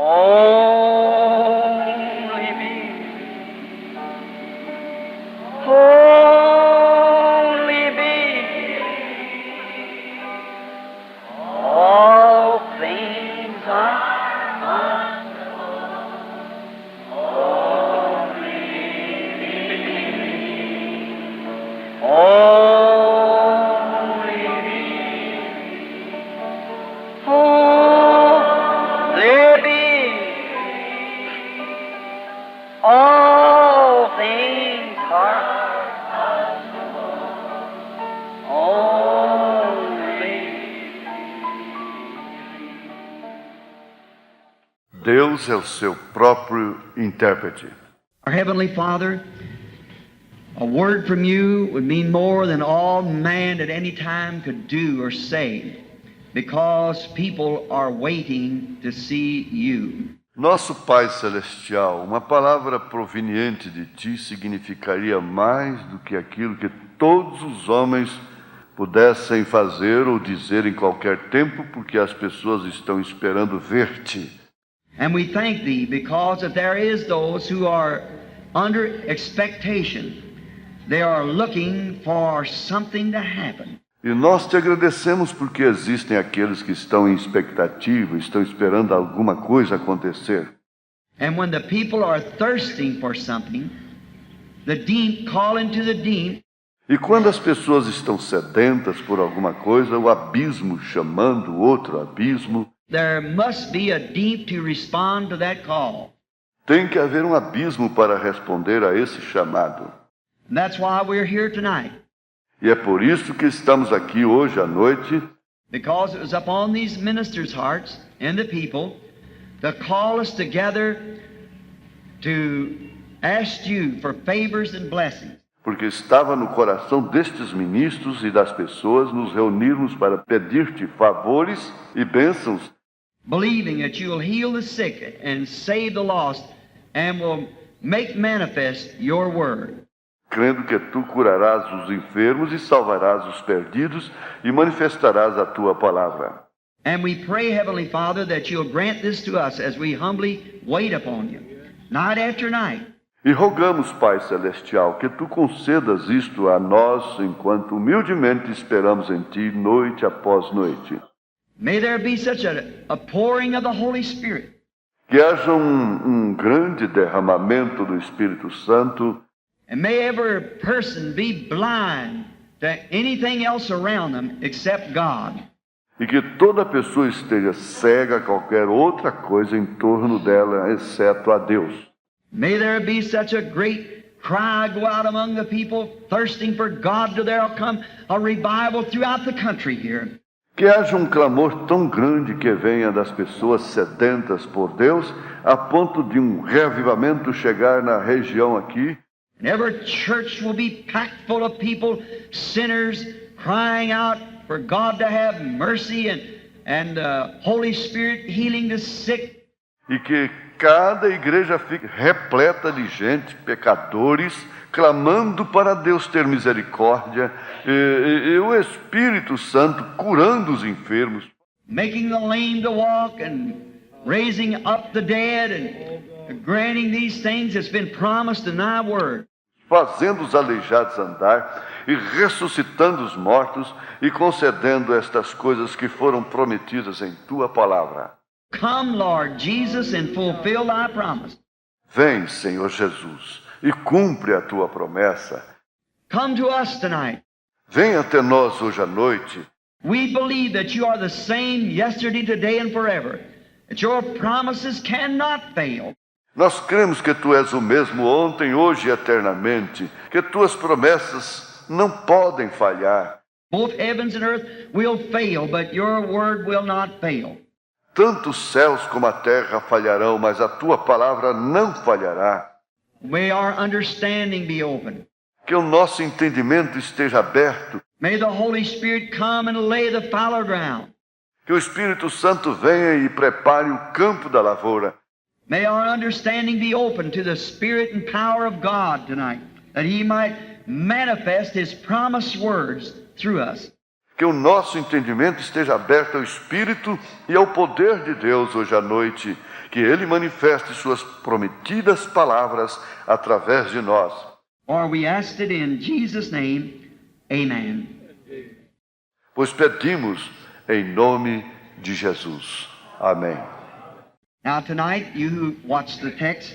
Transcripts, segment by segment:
Only me. Only me. All things are only me. Only me. All things are only. Deus é o seu próprio intérprete. Our Heavenly Father, a word from you would mean more than all man at any time could do or say, because people are waiting to see you. Nosso Pai Celestial, uma palavra proveniente de Ti significaria mais do que aquilo que todos os homens pudessem fazer ou dizer em qualquer tempo, porque as pessoas estão esperando ver-te. And we thank Thee because if there is those who are under expectation, they are looking for something to happen. E nós te agradecemos porque existem aqueles que estão em expectativa, estão esperando alguma coisa acontecer. And when the people are thirsting for something, the deep call into the deep, E quando as pessoas estão sedentas por alguma coisa, o abismo chamando outro abismo, there must be a deep to respond to that call. tem que haver um abismo para responder a esse chamado. And that's why we're here tonight, E é por isso que estamos aqui hoje à noite, because it was upon these ministers' hearts and the people to call us together to ask you for favors and blessings. porque estava no coração destes ministros e das pessoas nos reunirmos para pedir-te favores e bênçãos, Believing that you will heal the sick and save the lost and will make manifest your word. crendo que tu curarás os enfermos e salvarás os perdidos e manifestarás a tua palavra. And we pray, Heavenly Father, that you'll grant this to us as we humbly wait upon you, night after night. E rogamos, Pai Celestial, que tu concedas isto a nós enquanto humildemente esperamos em ti noite após noite. May there be such a pouring of the Holy Spirit Que haja um grande derramamento do Espírito Santo and may every person be blind to anything else around them except God. e que toda pessoa esteja cega a qualquer outra coisa em torno dela, exceto a Deus. May there be such a great cry go out among the people thirsting for God till there'll come a revival throughout the country here. Que haja um clamor tão grande que venha das pessoas sedentas por Deus, a ponto de um reavivamento chegar na região aqui, And every church will be packed full of people, sinners, crying out for God to have mercy and Holy Spirit healing the sick. e que cada igreja fique repleta de gente, pecadores, clamando para Deus ter misericórdia, e o Espírito Santo curando os enfermos, Making the lame to walk and raising up the dead and granting these things that's been promised in thy word. fazendo os aleijados andar e ressuscitando os mortos e concedendo estas coisas que foram prometidas em tua palavra. Come, Lord Jesus, and fulfill thy promise. Vem, Senhor Jesus, e cumpre a tua promessa. Come to us tonight. Vem até nós hoje à noite. We believe that you are the same yesterday, today, and forever, that your promises cannot fail. Nós cremos que tu és o mesmo ontem, hoje e eternamente, que tuas promessas não podem falhar. Both heavens and earth will fail, but your word will not fail. Tanto os céus como a terra falharão, mas a tua palavra não falhará. May our understanding be open. Que o nosso entendimento esteja aberto. May the Holy Spirit come and lay the fallow ground. Que o Espírito Santo venha e prepare o campo da lavoura. May our understanding be open to the Spirit and power of God tonight, that He might manifest His promised words through us. Que o nosso entendimento esteja aberto ao Espírito e ao poder de Deus hoje à noite, que Ele manifeste suas prometidas palavras através de nós. For we asked it in Jesus' name, amen. Pois pedimos em nome de Jesus. Amém. Now tonight, you who watch the text,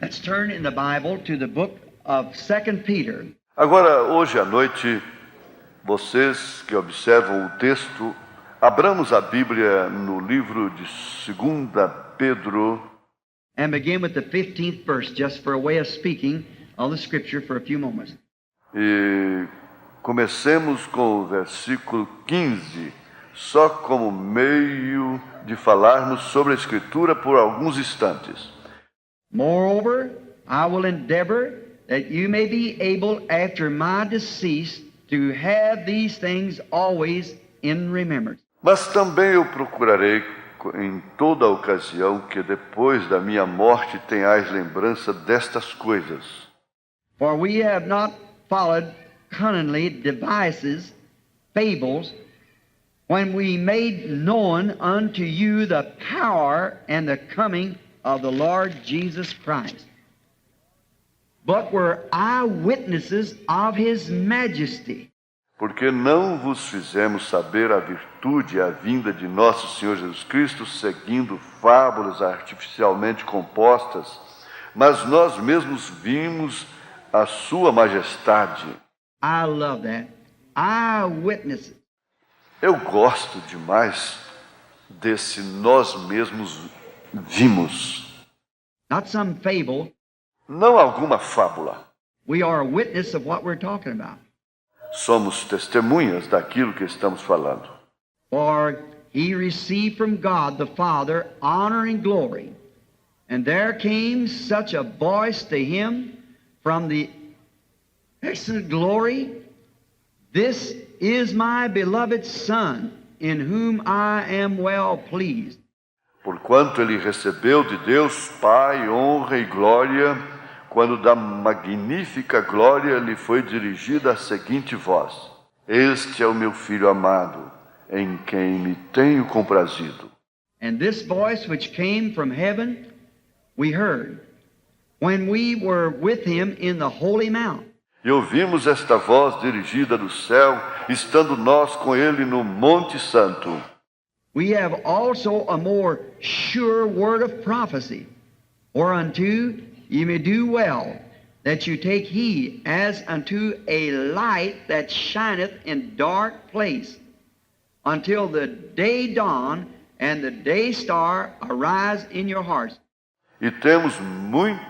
let's turn in the Bible to the book of 2 Peter. Agora, hoje à noite, vocês que observam o texto, abramos a Bíblia no livro de 2 Pedro, And begin with the 15th verse, just for a way of speaking of the Scripture for a few moments. e comecemos com o versículo 15, só como meio de falarmos sobre a Escritura por alguns instantes. Moreover, I will endeavor that you may be able after my decease to have these things always in remembrance. Mas também eu procurarei em toda ocasião que depois da minha morte tenhais lembrança destas coisas. For we have not followed cunningly devices, fables, when we made known unto you the power and the coming of the Lord Jesus Christ, but were eyewitnesses of his majesty. Porque não vos fizemos saber a virtude e a vinda de nosso Senhor Jesus Cristo, seguindo fábulas artificialmente compostas, mas nós mesmos vimos a sua majestade. I love that. Eyewitnesses. Eu gosto demais desse nós mesmos vimos. Not some fable. Não alguma fábula. We are a witness of what we're talking about. Somos testemunhas daquilo que estamos falando. For he received from God the Father honor and glory. And there came such a voice to him from the excellent glory, "This is my beloved Son, in whom I am well pleased." Porquanto ele recebeu de Deus Pai honra e glória, quando da magnífica glória lhe foi dirigida a seguinte voz: Este é o meu Filho amado, em quem me tenho comprazido. And this voice which came from heaven we heard, when we were with him in the holy mount. E ouvimos esta voz dirigida do céu, estando nós com ele no Monte Santo. We have also a more sure word of prophecy, whereunto ye may do well, that you take heed as unto a light that shineth in dark place, until the day dawn and the day star arise in your hearts. E temos muito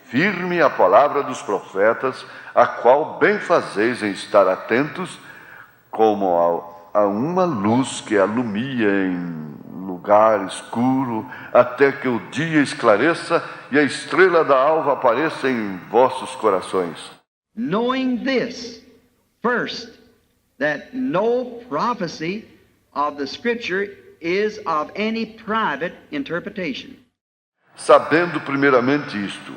firme a palavra dos profetas, a qual bem fazeis em estar atentos, como a uma luz que alumia em lugar escuro, até que o dia esclareça e a estrela da alva apareça em vossos corações. Knowing this, first, that no prophecy of the Scripture is of any private interpretation. Sabendo primeiramente isto,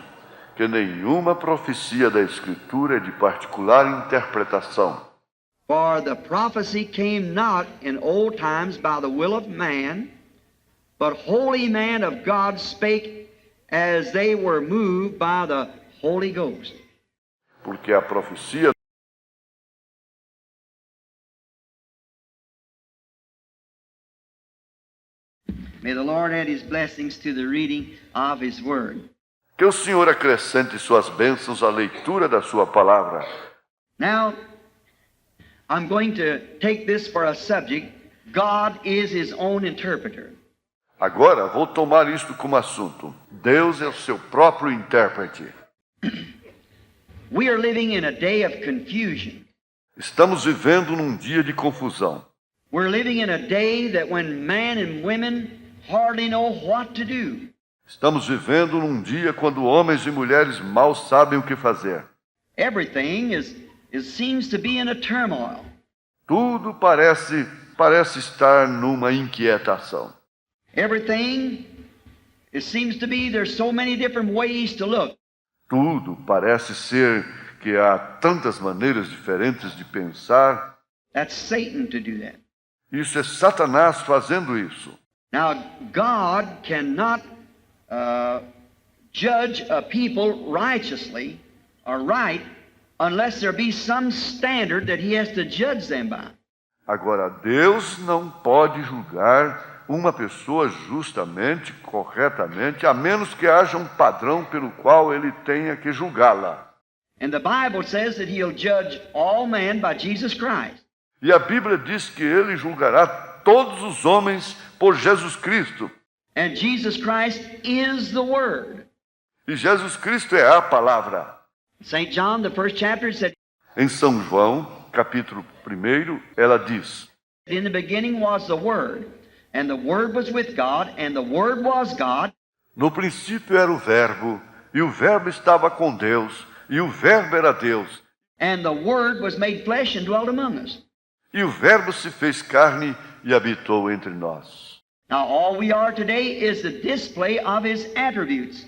que nenhuma profecia da Escritura é de particular interpretação. For the prophecy came not in old times by the will of man, but holy men of God spake as they were moved by the Holy Ghost. Porque a profecia May the Lord add his blessings to the reading of his word. que o Senhor acrescente suas bênçãos à leitura da sua palavra. Now, I'm going to take this for a subject. God is his own interpreter. Agora vou tomar isto como assunto. Deus é o seu próprio intérprete. We are living in a day of confusion. Estamos vivendo num dia de confusão. We're living in a day that when men and women hardly know what to do. Estamos vivendo num dia quando homens e mulheres mal sabem o que fazer. Everything seems to be in a turmoil. Tudo parece estar numa inquietação. Everything, it seems to be there's so many different ways to look. Tudo parece ser que há tantas maneiras diferentes de pensar. That's Satan to do that. Isso é Satanás fazendo isso. Now, God cannot judge a people righteously or right unless there be some standard that he has to judge them by. Agora, Deus não pode julgar uma pessoa justamente, corretamente, a menos que haja um padrão pelo qual ele tenha que julgá-la. And the Bible says that he'll judge all men by Jesus Christ. E a Bíblia diz que ele julgará todos os homens por Jesus Cristo. And Jesus Christ is the Word. E Jesus Cristo é a palavra. St. John, the first chapter, said, Em São João, capítulo 1, ela diz: in the beginning was the Word, and the Word was with God, and the Word was God. No princípio era o Verbo, e o Verbo estava com Deus, e o Verbo era Deus. And the Word was made flesh and dwelt among us. E o Verbo se fez carne e habitou entre nós. Now all we are today is the display of His attributes.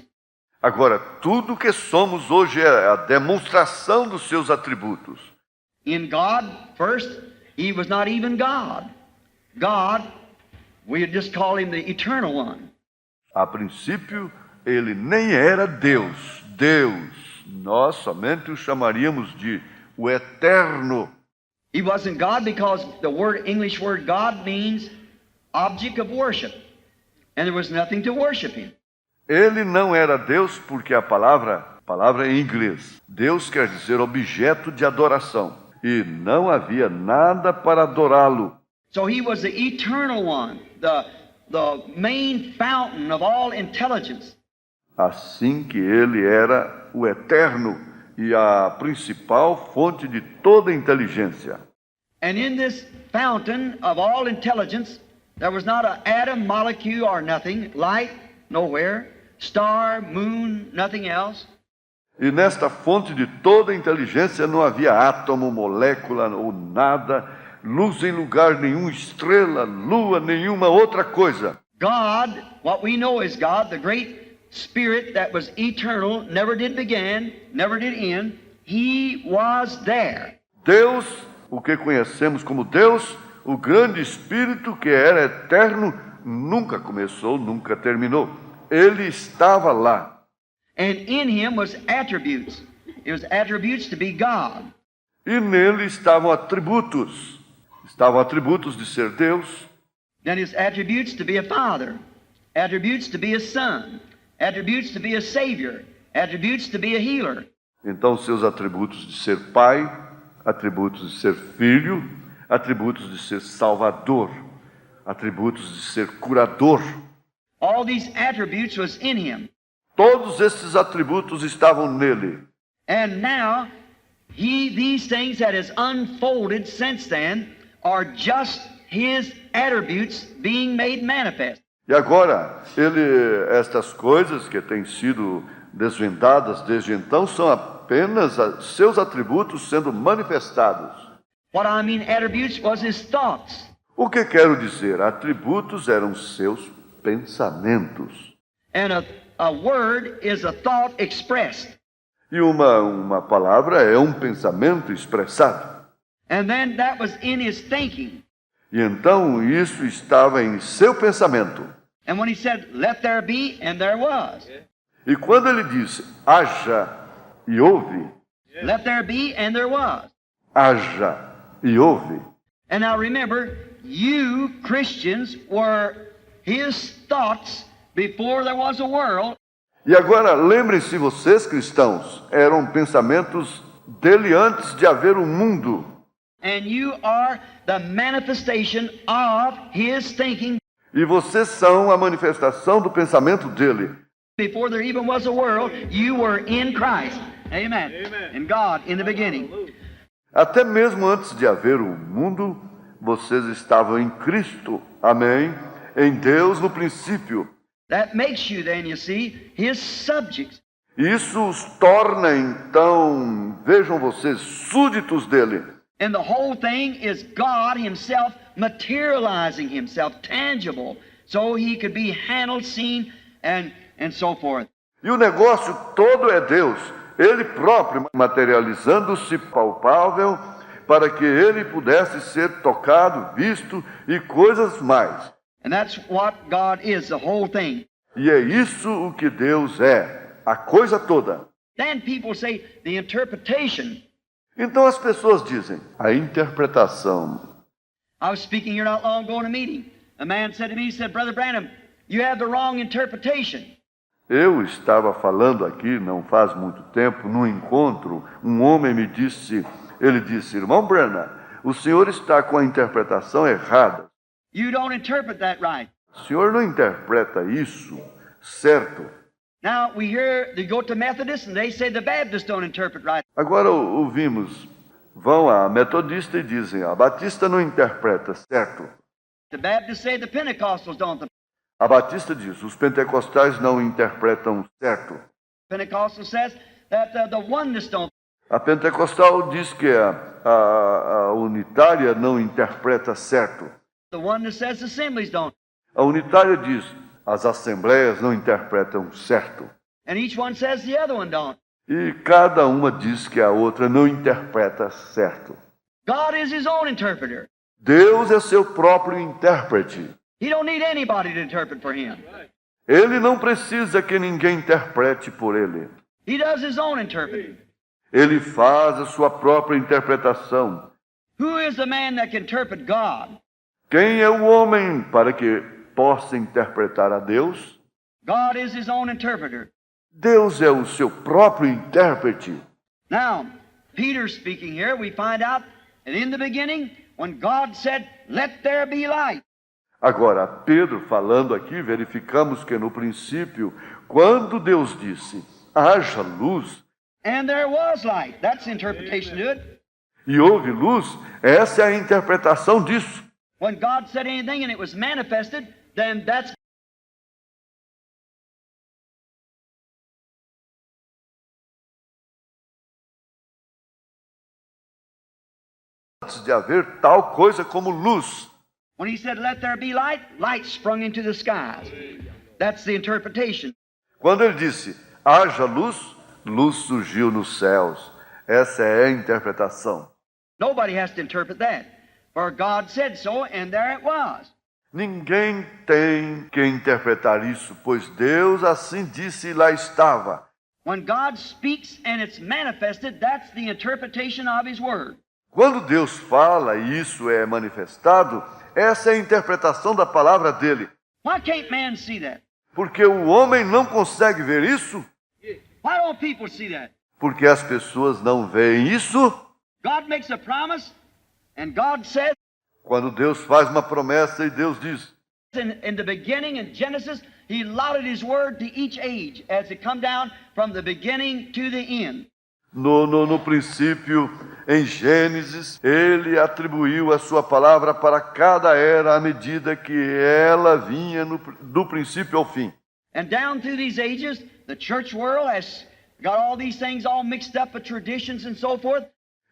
Agora, tudo que somos hoje é a demonstração dos seus atributos. In God, first, He was not even God. God, we just call Him the Eternal One. A princípio, ele nem era Deus. Deus, nós somente o chamaríamos de o Eterno. He wasn't God because the English word God means object of worship. And there was nothing to worship Him. Ele não era Deus porque a palavra em inglês, Deus quer dizer objeto de adoração. E não havia nada para adorá-lo. So He was the Eternal One, the main fountain of all intelligence. Assim que ele era o Eterno e a principal fonte de toda inteligência. And in this fountain of all intelligence, there was not an atom, molecule, or nothing, light, nowhere, star, moon, nothing else. E nesta fonte de toda inteligência não havia átomo, molécula ou nada, luz em lugar nenhum, estrela, lua, nenhuma outra coisa. God, what we know is God, the great Spirit that was eternal, never did begin, never did end, He was there. Deus, o que conhecemos como Deus, o grande Espírito que era eterno, nunca começou, nunca terminou. Ele estava lá. And in Him was attributes. It was attributes to be God. E nele estavam atributos. Estavam atributos de ser Deus. Then His attributes to be a Father, attributes to be a Son, attributes to be a Savior, attributes to be a healer. Então, seus atributos de ser Pai, atributos de ser Filho, atributos de ser Salvador, atributos de ser Curador. All these attributes was in Him. Todos esses atributos estavam nele. And now, these things that has unfolded since then are just His attributes being made manifest. E agora, estas coisas que têm sido desvendadas desde então são apenas seus atributos sendo manifestados. What I mean attributes was His thoughts. O que quero dizer? Atributos eram seus pensamentos. And a word is a thought expressed. E uma palavra é um pensamento expressado. And then that was in His thinking. E então isso estava em seu pensamento. And when He said, let there be, and there was. E quando ele disse, haja e houve, Let there be, and there was. haja e houve. And now remember, you Christians were His thoughts before there was a world. E agora, lembrem-se, vocês cristãos, eram pensamentos dele antes de haver um mundo. And you are the manifestation of His thinking E vocês são a manifestação do pensamento dele. before there even was a world. You were in Christ. Amen. And God in the beginning. Até mesmo antes de haver o mundo, vocês estavam em Cristo. Amém? Em Deus no princípio. That makes you then, you see, His subjects. Isso os torna, então, vejam vocês, súditos dele. And the whole thing is God Himself materializing Himself, tangible, so He could be handled, seen, and so forth. E o negócio todo é Deus, Ele próprio materializando-se palpável para que ele pudesse ser tocado, visto e coisas mais. And that's what God is, the whole thing. E é isso o que Deus é, a coisa toda. Then people say the interpretation. Então as pessoas dizem, a interpretação. I was speaking here not long ago in a meeting. A man said to me, he said, Brother Branham, you have the wrong interpretation. Eu estava falando aqui, não faz muito tempo, num encontro, um homem me disse, ele disse, irmão Branham, o senhor está com a interpretação errada. You don't interpret that right. O senhor não interpreta isso certo. Now, we hear they go to Methodists and they say the Baptists don't interpret right. Agora ouvimos, vão a metodista e dizem, a batista não interpreta certo. The Baptists say the Pentecostals don't. The A batista diz, os pentecostais não interpretam certo. Pentecostal says that the oneness don't. A pentecostal diz que a unitária não interpreta certo. The oneness says the assemblies don't. A unitária diz, as assembleias não interpretam certo. And each one says the other one don't. E cada uma diz que a outra não interpreta certo. God is his own interpreter. Deus é seu próprio intérprete. He don't need anybody to interpret for him. Ele não precisa que ninguém interprete por ele. He does his own interpreting. Ele faz a sua própria interpretação. Who is the man that can interpret God? Quem é o homem para que possa interpretar a Deus? God is his own interpreter. Deus é o seu próprio intérprete. Now, Peter speaking here, we find out that in the beginning, when God said, "Let there be light," Agora, Pedro falando aqui, verificamos que no princípio, quando Deus disse, haja luz, and there was light. That's the interpretation to it. e houve luz, essa é a interpretação disso. When God said anything and it was manifested, then that's Antes de haver tal coisa como luz. when he said, "Let there be light," light sprung into the skies. That's the interpretation. Quando ele disse, haja luz, luz surgiu nos céus. Essa é a interpretação. Nobody has to interpret that. For God said so, and there it was. Ninguém tem que interpretar isso, pois Deus assim disse e lá estava. When God speaks and it's manifested, that's the interpretation of his word. Quando Deus fala e isso é manifestado, essa é a interpretação da palavra dele. Why can't man see that? Porque o homem não consegue ver isso, Why don't people see that? porque as pessoas não veem isso. God makes a promise, and God says, Quando Deus faz uma promessa e Deus diz, in the beginning, in Genesis, he allotted his word to each age as it come down from the beginning to the end. no princípio, em Gênesis, ele atribuiu a sua palavra para cada era à medida que ela vinha do princípio ao fim. And down through these ages, the church world has got all these things all mixed up with traditions and so forth.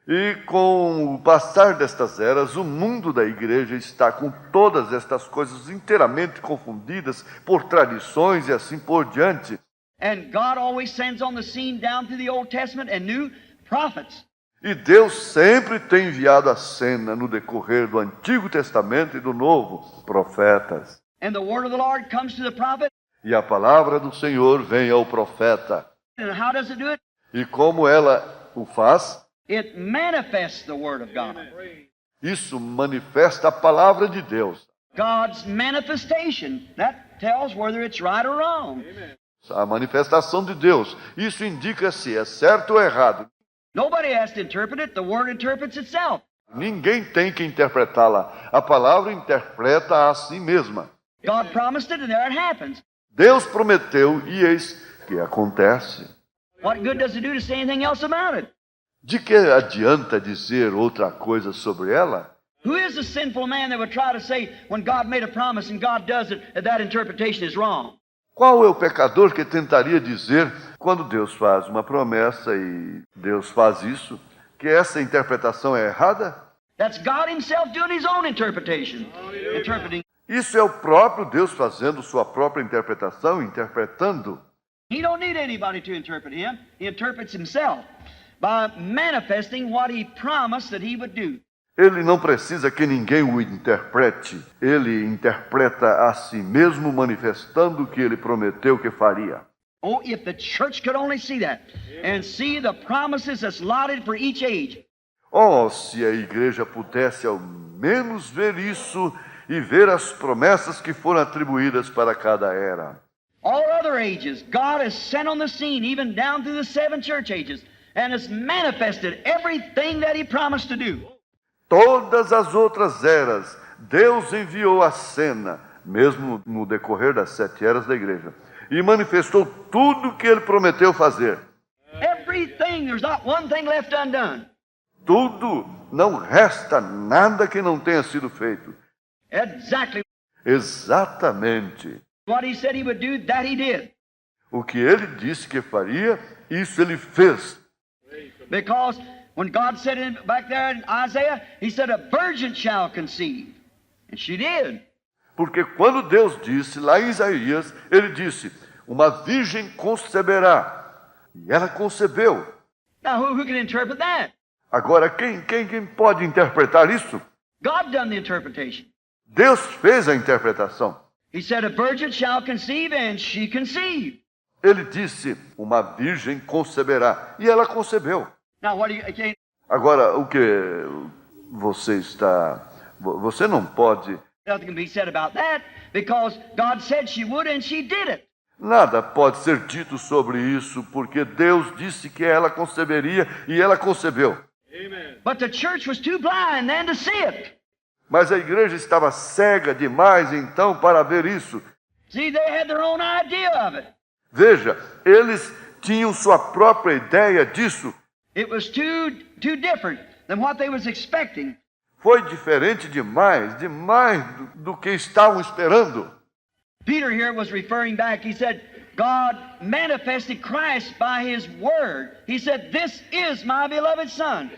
E com o passar destas eras, o mundo da igreja está com todas estas coisas inteiramente confundidas por tradições e assim por diante. And God always sends on the scene down through the Old Testament and new prophets. E Deus sempre tem enviado à cena, no decorrer do Antigo Testamento e do Novo, profetas. And the word of the Lord comes to the prophet. E a palavra do Senhor vem ao profeta. And how does it do it? E como ela o faz? It manifests the word of God. Isso manifesta a palavra de Deus. God's manifestation, that tells whether it's right or wrong. A manifestação de Deus. Isso indica se é certo ou errado. Nobody has to interpret it. The word interprets itself. Ninguém tem que interpretá-la. A palavra interpreta a si mesma. God promised it, and there it happens. Deus prometeu e eis que acontece. What good does it do to say anything else about it? De que adianta dizer outra coisa sobre ela? Who is the sinful man that would try to say, when God made a promise and God does it, that interpretation is wrong? Qual é o pecador que tentaria dizer, quando Deus faz uma promessa e Deus faz isso, que essa interpretação é errada? That's God himself doing his own interpretation. Interpreting. Isso é o próprio Deus fazendo sua própria interpretação, interpretando. He don't need anybody to interpret him. He interprets himself. by manifesting what he promised that he would do. Ele não precisa que ninguém o interprete. Ele interpreta a si mesmo, manifestando o que ele prometeu que faria. Oh, if the church could only see that and see the promises that's allotted for each age. Oh, se a igreja pudesse ao menos ver isso e ver as promessas que foram atribuídas para cada era. All other ages, God has sent on the scene, even down through the 7 church ages, and has manifested everything that he promised to do. Todas as outras eras, Deus enviou a cena, mesmo no decorrer das 7 eras da igreja, e manifestou tudo o que ele prometeu fazer. Everything, there's not one thing left undone. Tudo, não resta nada que não tenha sido feito. Exactly Exatamente. what he said he would do, that he did. O que ele disse que faria, isso ele fez. Because when God said back there in Isaiah, he said, a virgin shall conceive. And she did. Porque quando Deus disse lá em Isaías, ele disse, uma virgem conceberá. E ela concebeu. Now, who can interpret that? Agora, quem pode interpretar isso? God done the interpretation. Deus fez a interpretação. He said, a virgin shall conceive, and she conceived. Ele disse, uma virgem conceberá. E ela concebeu. Now, what do you... Okay, Agora, o que você está... Você não pode... nothing can be said about that, because God said she would, and she did it. Nada pode ser dito sobre isso, porque Deus disse que ela conceberia e ela concebeu. But the church was too blind then to see it. Mas a igreja estava cega demais, então, para ver isso. See, they had their own idea of it. Veja, eles tinham sua própria ideia disso. It was too different than what they was expecting. Foi diferente demais do que estavam esperando. Peter here was referring back. He said, God manifested Christ by his word. He said, this is my beloved son.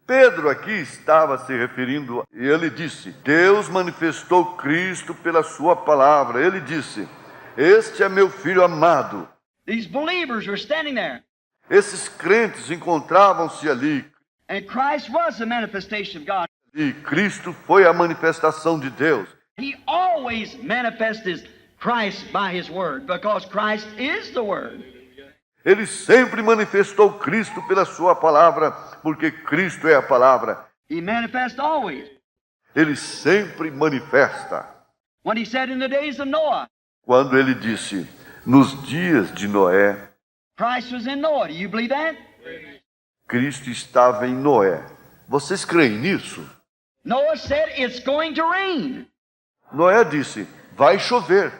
Pedro aqui estava se referindo, e ele disse, Deus manifestou Cristo pela sua palavra. Ele disse, este é meu filho amado. These believers were standing there. Esses crentes encontravam-se ali, And Christ was the manifestation of God. e Cristo foi a manifestação de Deus. He always manifests Christ by his word, because Christ is the word. Ele sempre manifestou Cristo pela sua palavra, porque Cristo é a palavra. He manifests always. Ele sempre manifesta. When he said in the days of Noah, Quando ele disse, nos dias de Noé, Christ was in Noah. Do you believe that? Cristo estava em Noé. Vocês creem nisso? Noah said it's going to rain. Noé disse, vai chover,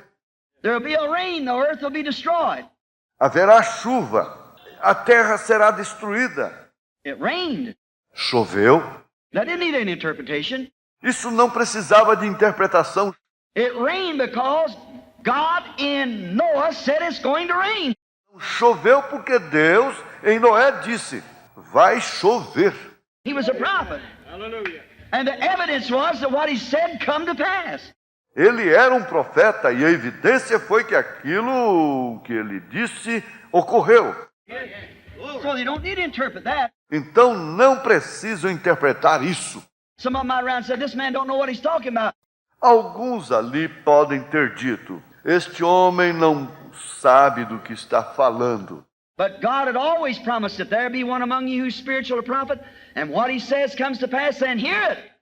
There will be a rain, the earth will be destroyed. haverá chuva, a terra será destruída. It rained. Choveu. That didn't need any interpretation. Isso não precisava de interpretação. It rained because God in Noah said it's going to rain. Choveu porque Deus em Noé disse, vai chover. He was a prophet. Hallelujah. And the evidence was that what he said come to pass. Ele era um profeta e a evidência foi que aquilo que ele disse ocorreu. So they don't need to interpret that. Então não precisam interpretar isso. Some of them might around said, this man don't know what he's talking about. Alguns ali podem ter dito, este homem não sabe do que está falando. But God had always promised that there be one among you who's spiritual or prophet, and what he says comes to pass, then hear it.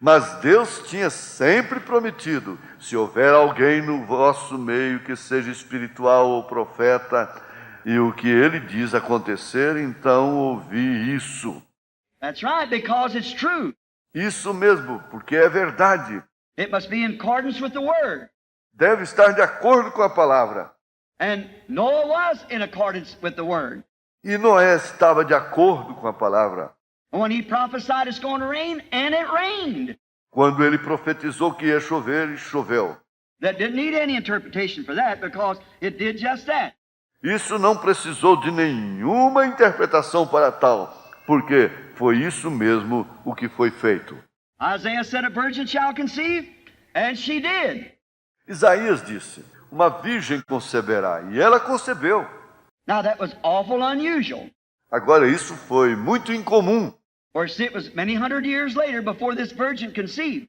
Mas Deus tinha sempre prometido, se houver alguém no vosso meio que seja espiritual ou profeta, e o que ele diz acontecer, então ouvi isso. That's right, because it's true. Isso mesmo, porque é verdade. It must be in accordance with the word. Deve estar de acordo com a palavra. And Noah was in accordance with the word. E Noé estava de acordo com a palavra. When he prophesied it's going to rain, and it rained. Quando ele profetizou que ia chover, choveu. That didn't need any interpretation for that, because it did just that. Isso não precisou de nenhuma interpretação para tal, porque foi isso mesmo o que foi feito. Isaiah said, a virgin shall conceive, and she did. Isaías disse, uma virgem conceberá, e ela concebeu. Now that was awful unusual. Agora, isso foi muito incomum, For it was many hundred years later before this virgin conceived.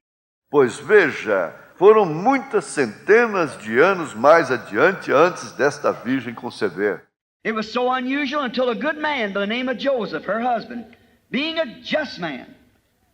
pois veja, foram muitas centenas de anos mais adiante antes desta virgem conceber. It was so unusual until a good man by the name of Joseph, her husband, being a just man,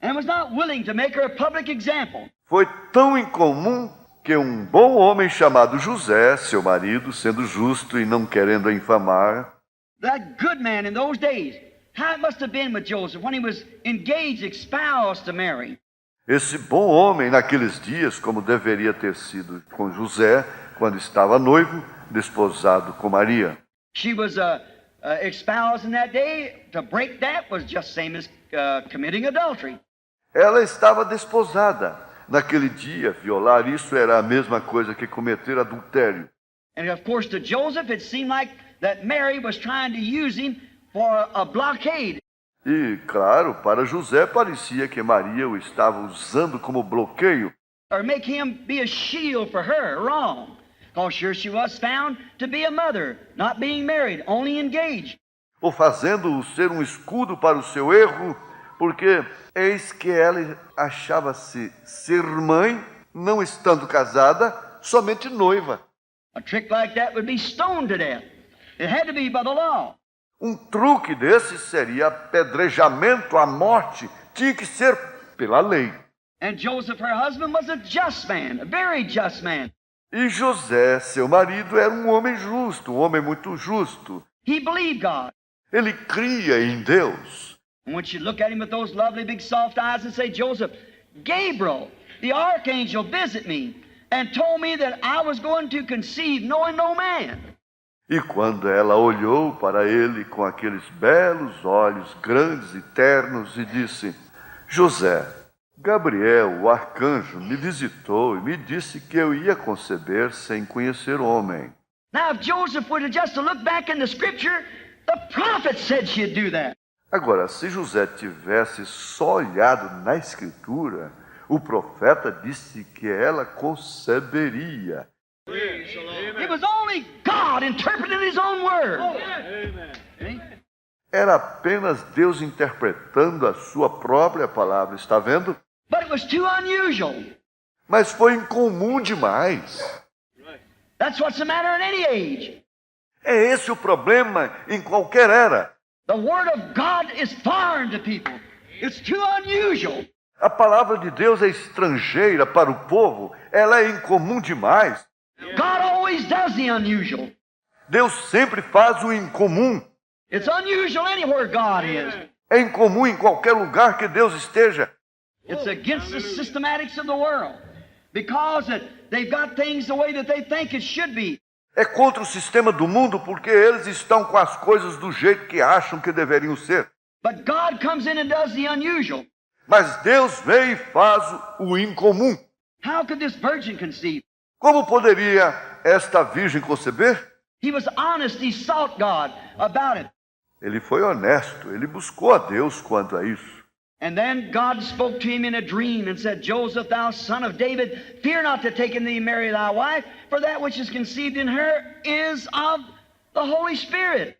and was not willing to make her a public example. Foi tão incomum que um bom homem chamado José, seu marido, sendo justo e não querendo a infamar, That good man in those days, how it must have been with Joseph when he was engaged, espoused to Mary. esse bom homem naqueles dias, como deveria ter sido com José, quando estava noivo, desposado com Maria. She was espoused in that day. To break that was just same as committing adultery. Ela estava desposada. Naquele dia, violar isso era a mesma coisa que cometer adultério. And of course, to Joseph, it seemed like that Mary was trying to use him for a blockade. E, claro, para José parecia que Maria o estava usando como bloqueio, Or make him be a shield for her. Wrong. Because sure she was found to be a mother, not being married, only engaged. ou fazendo-o ser um escudo para o seu erro, porque eis que ela achava-se ser mãe, não estando casada, somente noiva. A trick like that would be stoned to death. It had to be by the law. Um truque desse seria apedrejamento à morte, tinha que ser pela lei. And Joseph, her husband, was a just man, a very just man. E José, seu marido, era um homem justo, um homem muito justo. He believed God. Ele cria em Deus. And when she looked at him with those lovely big soft eyes and say, Joseph, Gabriel, the archangel, visit me and told me that I was going to conceive knowing no man. E quando ela olhou para ele com aqueles belos olhos grandes e ternos e disse: José, Gabriel, o arcanjo, me visitou e me disse que eu ia conceber sem conhecer homem. Now, if Joseph would have just looked back in the scripture, the prophet said she'd do that. Agora, se José tivesse só olhado na Escritura, o profeta disse que ela conceberia. It was only God interpreting his own word. See? Era apenas Deus interpretando a sua própria palavra, está vendo? But it was too unusual. Mas foi incomum demais. That's what's the matter in any age. É esse o problema em qualquer era. The word of God is foreign to people. It's too unusual. A palavra de Deus é estrangeira para o povo, ela é incomum demais. God always does the unusual. Deus sempre faz o incomum. It's unusual anywhere God is. É incomum em qualquer lugar que Deus esteja. It's against the systematics of the world because they've got things the way that they think it should be. É contra o sistema do mundo porque eles estão com as coisas do jeito que acham que deveriam ser. But God comes in and does the unusual. Mas Deus vem e faz o incomum. How could this virgin conceive? Como poderia esta virgem conceber? He was honest. He sought God about it. Ele foi honesto, ele buscou a Deus quanto a isso. And then God spoke to him in a dream and said, Joseph, thou son of David, fear not to take in thee Mary thy wife, for that which is conceived in her is of the Holy Spirit.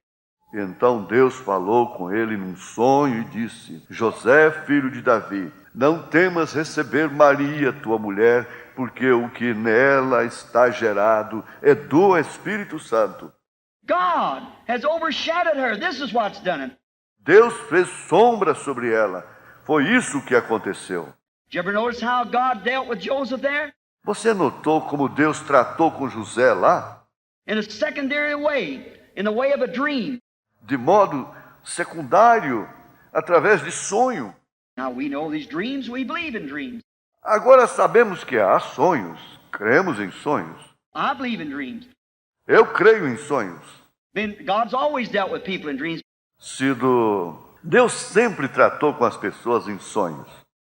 Então Deus falou com ele num sonho e disse: José, filho de Davi, não temas receber Maria, tua mulher, porque o que nela está gerado é do Espírito Santo. God has overshadowed her. This is what's done it. Deus fez sombra sobre ela. Foi isso que aconteceu. Did you ever notice how God dealt with Joseph there? Você notou como Deus tratou com José lá? In a secondary way, in the way of a dream. De modo secundário, através de sonho. Now we know these dreams, we believe in dreams. Agora sabemos que há sonhos, cremos em sonhos. I believe in dreams. Eu creio em sonhos. God's always dealt with people in dreams. Deus sempre tratou com as pessoas em sonhos.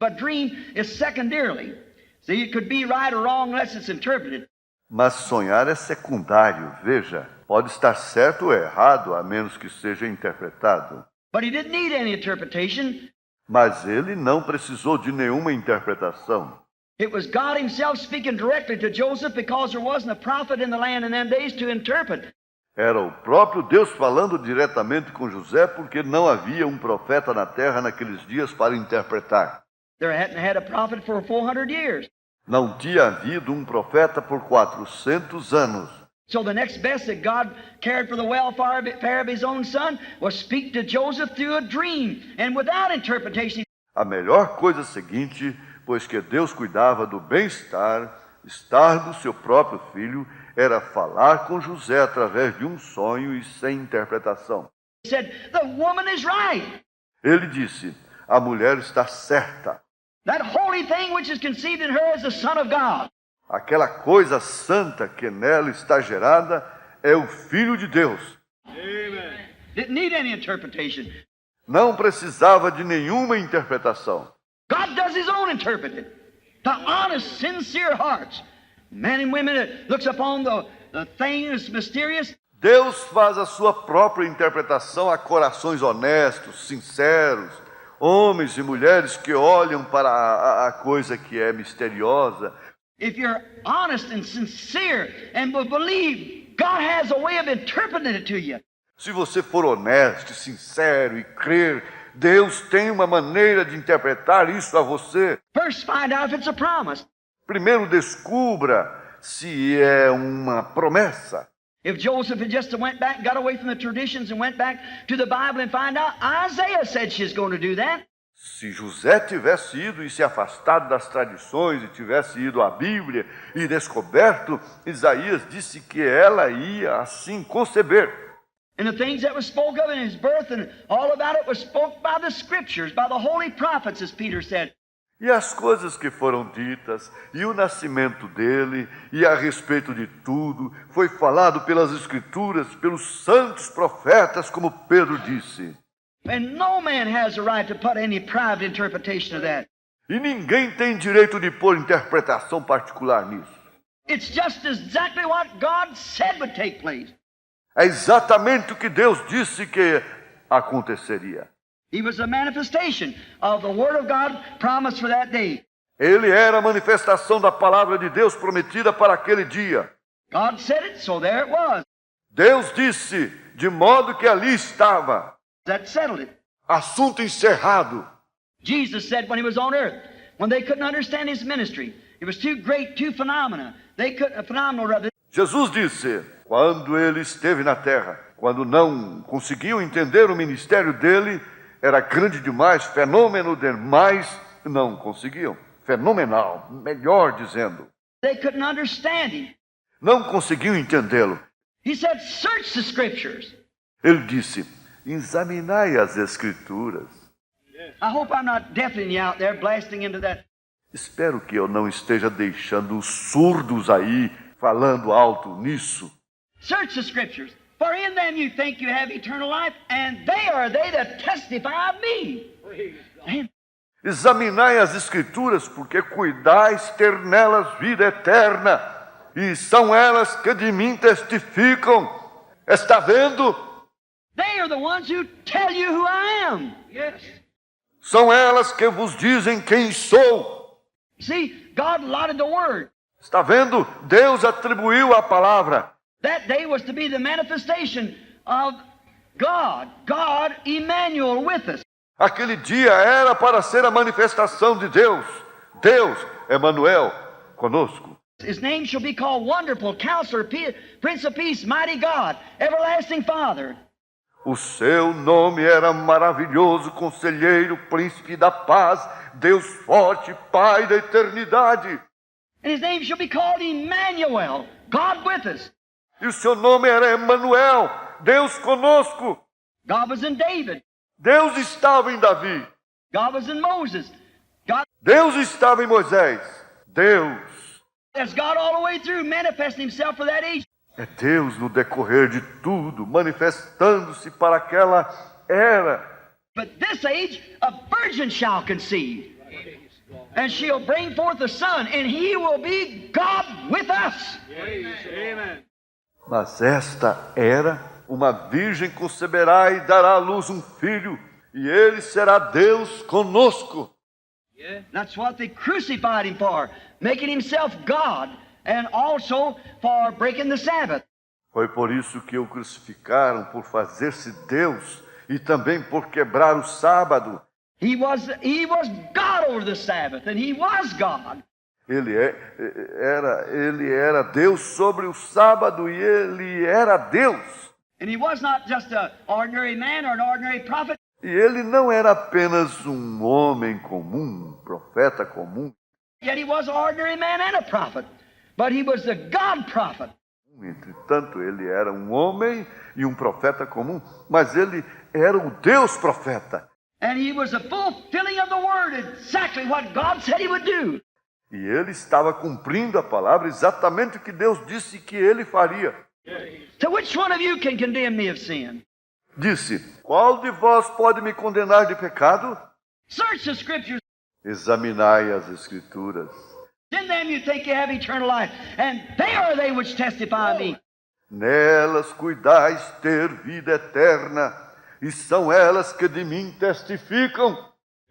But dream is secondarily. See, it could be right or wrong unless it's interpreted. Mas sonhar é secundário, veja. Pode estar certo ou errado, a menos que seja interpretado. But he didn't need any interpretation. Mas ele não precisou de nenhuma interpretação. It was God himself speaking directly to Joseph because there wasn't a prophet in the land in them days to interpret. Era o próprio Deus falando diretamente com José, porque não havia um profeta na terra naqueles dias para interpretar. There hadn't had a prophet for 400 years. Não tinha havido um profeta por 400 anos. So the next best that God cared for the welfare of his own son was speak to Joseph through a dream and without interpretation. A melhor coisa seguinte, pois que Deus cuidava do bem-estar do seu próprio filho, era falar com José através de um sonho e sem interpretação. He said, "The woman is right. Ele disse, a mulher está certa. That holy thing which is conceived in her is the Son of God." Aquela coisa santa que nela está gerada é o Filho de Deus. Amen. Didn't need any interpretation. Não precisava de nenhuma interpretação. God does his own interpreting. To honest, sincere hearts. Men and women that looks upon the thing that's mysterious. Deus faz a sua própria interpretação a corações honestos, sinceros, homens e mulheres que olham para a coisa que é misteriosa. If you're honest and sincere and will believe, God has a way of interpreting it to you. Se você for honesto, sincero e crer, Deus tem uma maneira de interpretar isso a você. First, find out if it's a promise. Primeiro descubra se é uma promessa. If Joseph had just went back, got away from the traditions and went back to the Bible and find out, Isaiah said she's going to do that. Se José tivesse ido e se afastado das tradições e tivesse ido à Bíblia e descoberto, Isaías disse que ela ia assim conceber. And the things that were spoke of in his birth and all about it was spoke by the scriptures, by the holy prophets, as Peter said. E as coisas que foram ditas, e o nascimento dele, e a respeito de tudo, foi falado pelas Escrituras, pelos santos profetas, como Pedro disse. And no man has a right to put any private interpretation of that. E ninguém tem direito de pôr interpretação particular nisso. It's just exactly what God said would take place. É exatamente o que Deus disse que aconteceria. He was a manifestation of the Word of God promised for that day. Ele era a manifestação da palavra de Deus prometida para aquele dia. God said it, so there it was. Deus disse, de modo que ali estava. That settled it. Assunto encerrado. Jesus said when he was on earth, when they couldn't understand his ministry, it was too great, too phenomenal. Phenomenal rather. Jesus disse, quando ele esteve na terra, quando não conseguiam entender o ministério dele, era grande demais, fenômeno demais, não conseguiam. Fenomenal, melhor dizendo. They couldn't understand him. Não conseguiam entendê-lo. He said, search the scriptures. Ele disse, examinai as Escrituras. I hope I'm not deafening you out there, blasting into that. Espero que eu não esteja deixando os surdos aí, falando alto nisso. Search the scriptures, for in them you think you have eternal life, and they are they that testify of me. Examinai as Escrituras, porque cuidais ter nelas vida eterna, e são elas que de mim testificam. Está vendo? They are the ones who tell you who I am. Yes. São elas que vos dizem quem sou. See, God allotted the word. Está vendo? Deus atribuiu a palavra. That day was to be the manifestation of God. God, Emmanuel, with us. Aquele dia era para ser a manifestação de Deus. Deus, Emmanuel, conosco. His name shall be called Wonderful, Counselor, Prince of Peace, Mighty God, Everlasting Father. O seu nome era maravilhoso, conselheiro, príncipe da paz, Deus forte, Pai da eternidade. And his name shall be called Emmanuel, God with us. E o seu nome era Emmanuel, Deus conosco. God was in David. Deus estava em Davi. God was in Moses. Deus estava em Moisés. Deus. That's God all the way through, manifesting himself for that age. É Deus no decorrer de tudo, manifestando-se para aquela era. But this age, a virgin shall conceive, and she'll bring forth a son, and he will be God with us. Amen. Mas esta era, uma virgem conceberá e dará à luz um filho, e ele será Deus conosco. That's what they crucified him for, making himself God, and also for breaking the Sabbath. Foi por isso que o crucificaram, por fazer-se Deus e também por quebrar o sábado. He was God over the Sabbath, and he was God. Ele era Deus sobre o sábado e ele era Deus. And he was not just an ordinary man or an ordinary prophet. E ele não era apenas um homem comum, um profeta comum. Yet he was an ordinary man and a prophet. But he was the God prophet. Entretanto, ele era um homem e um profeta comum, mas ele era o Deus profeta. And he was the fulfilling of the word, exactly what God said he would do. E ele estava cumprindo a palavra, exatamente o que Deus disse que ele faria. So which one of you can condemn me of sin? Disse: qual de vós pode me condenar de pecado? Search the scriptures. Examinai as Escrituras. In them you think you have eternal life, and they are they which testify of me. Nelas cuidais ter vida eterna, e são elas que de mim testificam.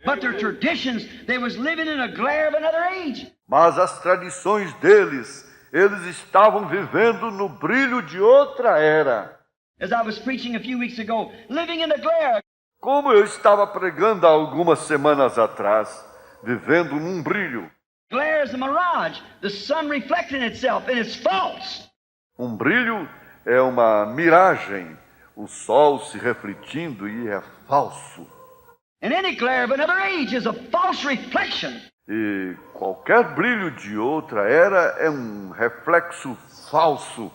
But their traditions, they was living in a glare of another age. Mas as tradições deles, eles estavam vivendo no brilho de outra era. As I was preaching a few weeks ago, living in the glare. Como eu estava pregando há algumas semanas atrás, vivendo num brilho. Glare is a mirage, the sun reflecting itself, and it's false. Um brilho é uma miragem, o sol se refletindo e é falso. And any glare of another age is a false reflection. E qualquer brilho de outra era é um reflexo falso.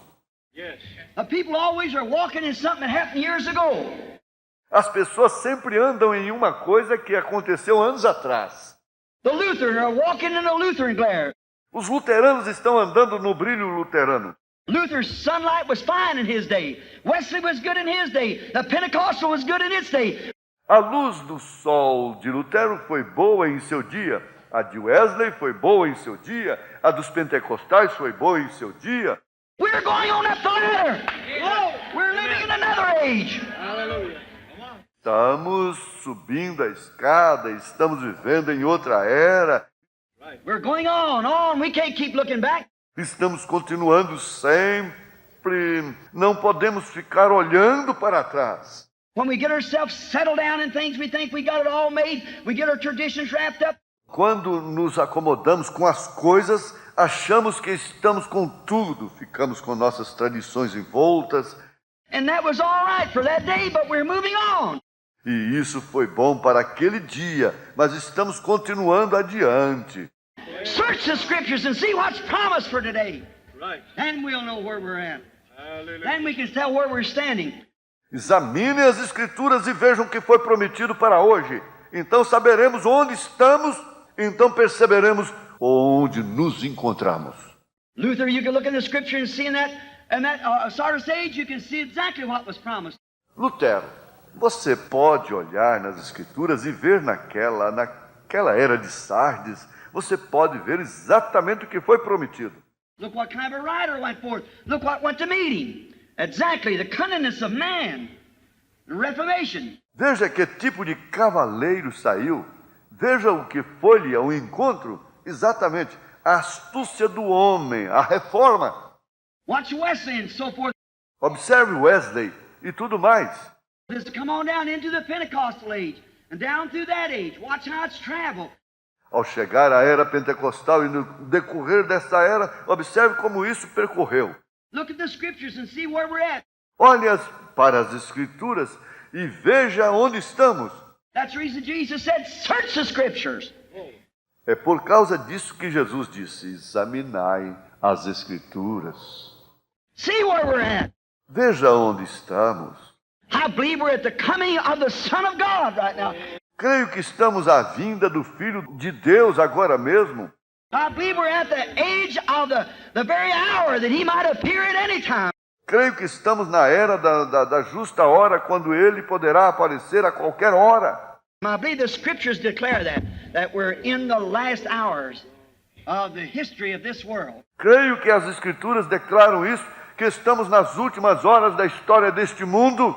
Now, people always are walking in something that happened years ago. As pessoas sempre andam em uma coisa que aconteceu anos atrás. The Lutheran are walking in a Lutheran glare. Os luteranos estão andando no brilho luterano. Luther's sunlight was fine in his day. Wesley was good in his day. The Pentecostal was good in its day. A luz do sol de Lutero foi boa em seu dia. A de Wesley foi boa em seu dia. A dos pentecostais foi boa em seu dia. We're going on up the ladder. We're living in another age. Estamos subindo a escada, estamos vivendo em outra era. We're going on. We can't keep looking back. Estamos continuando sempre. Não podemos ficar olhando para trás. When we get ourselves settled down in things, we think we got it all made. We get our traditions wrapped up. Quando nos acomodamos com as coisas, achamos que estamos com tudo. Ficamos com nossas tradições envoltas. And that was all right for that day, but we're moving on. E isso foi bom para aquele dia, mas estamos continuando adiante. Search the scriptures and see what's promised for today. Right. Then we'll know where we're at. Then we can tell where we're standing. Examinem as Escrituras e vejam o que foi prometido para hoje. Então saberemos onde estamos, então perceberemos onde nos encontramos. Luther, you can look in the scripture and see in that Sardis age, you can see exactly what was promised. Lutero, você pode olhar nas Escrituras e ver naquela era de Sardes, você pode ver exatamente o que foi prometido. Look what kind of a rider went forth. Look what went to meet him. Exactly, the cunningness of man. The Reformation. Veja que tipo de cavaleiro saiu. Veja o que foi-lhe ao encontro. Exatamente, a astúcia do homem, a reforma. Watch Wesley and so forth. Observe Wesley e tudo mais. Just come on down into the Pentecostal age and down through that age. Watch how it's traveled. Ao chegar à era pentecostal e no decorrer dessa era, observe como isso percorreu. Look at the scriptures and see where we're at. Olhe para as Escrituras e veja onde estamos. That's the reason Jesus said, search the scriptures. É por causa disso que Jesus disse, examinai as Escrituras. See where we're at. Veja onde estamos. I believe we're at the coming of the Son of God right now. Creio que estamos à vinda do Filho de Deus agora mesmo. I believe we're at the age of the very hour that he might appear at any time. Creio que estamos na era da justa hora, quando ele poderá aparecer a qualquer hora. I believe the scriptures declare that we're in the last hours of the history of this world. Creio que as Escrituras declaram isso, que estamos nas últimas horas da história deste mundo.